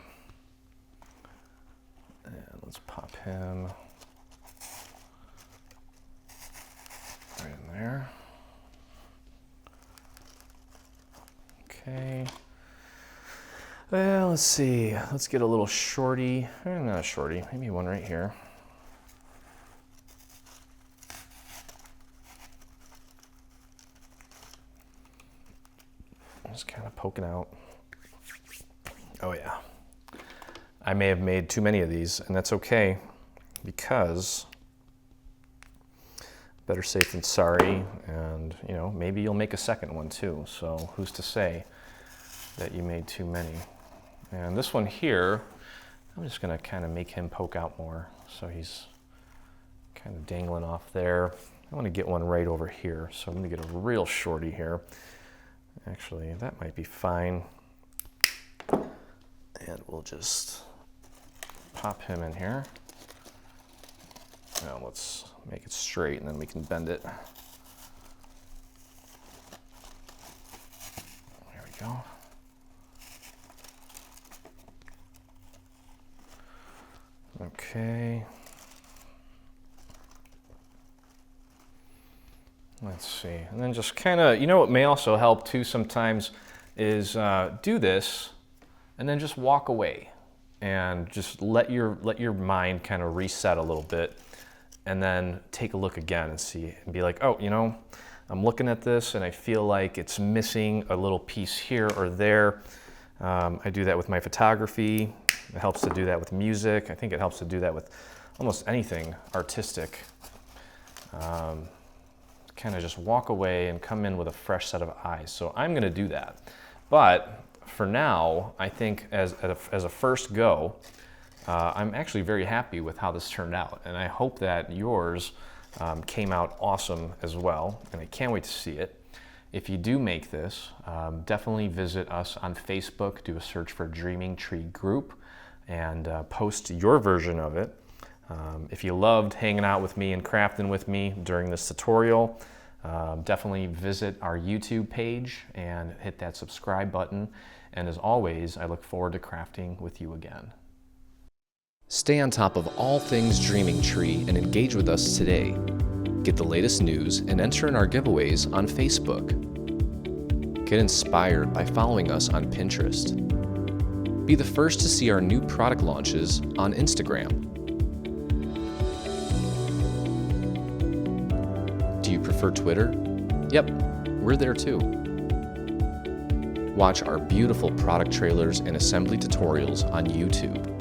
Speaker 1: And let's pop him right in there. Okay. Well, let's see. Let's get a little shorty. Not a shorty, maybe one right here. Just kind of poking out. Oh yeah. I may have made too many of these, and that's okay, because better safe than sorry, and you know, maybe you'll make a second one too, so who's to say that you made too many. And this one here, I'm just gonna kind of make him poke out more, so he's kind of dangling off there. I want to get one right over here, so I'm gonna get a real shorty here. Actually, that might be fine. And we'll just pop him in here. Now let's make it straight and then we can bend it. There we go. Okay. Let's see. And then just kind of, you know what may also help too sometimes is do this and then just walk away and just let your mind kind of reset a little bit, and then take a look again and see and be like, oh, you know, I'm looking at this and I feel like it's missing a little piece here or there. I do that with my photography. It helps to do that with music. I think it helps to do that with almost anything artistic. Kind of just walk away and come in with a fresh set of eyes. So I'm going to do that. But for now, I think as a first go, I'm actually very happy with how this turned out. And I hope that yours came out awesome as well. And I can't wait to see it. If you do make this, definitely visit us on Facebook, do a search for Dreaming Tree Group, and post your version of it. If you loved hanging out with me and crafting with me during this tutorial, definitely visit our YouTube page and hit that subscribe button. And as always, I look forward to crafting with you again. Stay on top of all things Dreaming Tree and engage with us today. Get the latest news and enter in our giveaways on Facebook. Get inspired by following us on Pinterest. Be the first to see our new product launches on Instagram. Do you prefer Twitter? Yep, we're there too. Watch our beautiful product trailers and assembly tutorials on YouTube.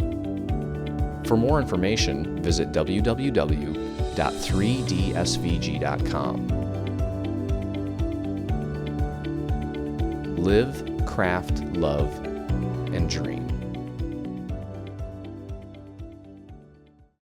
Speaker 1: For more information, visit www.3dsvg.com. Live, craft, love, and dream.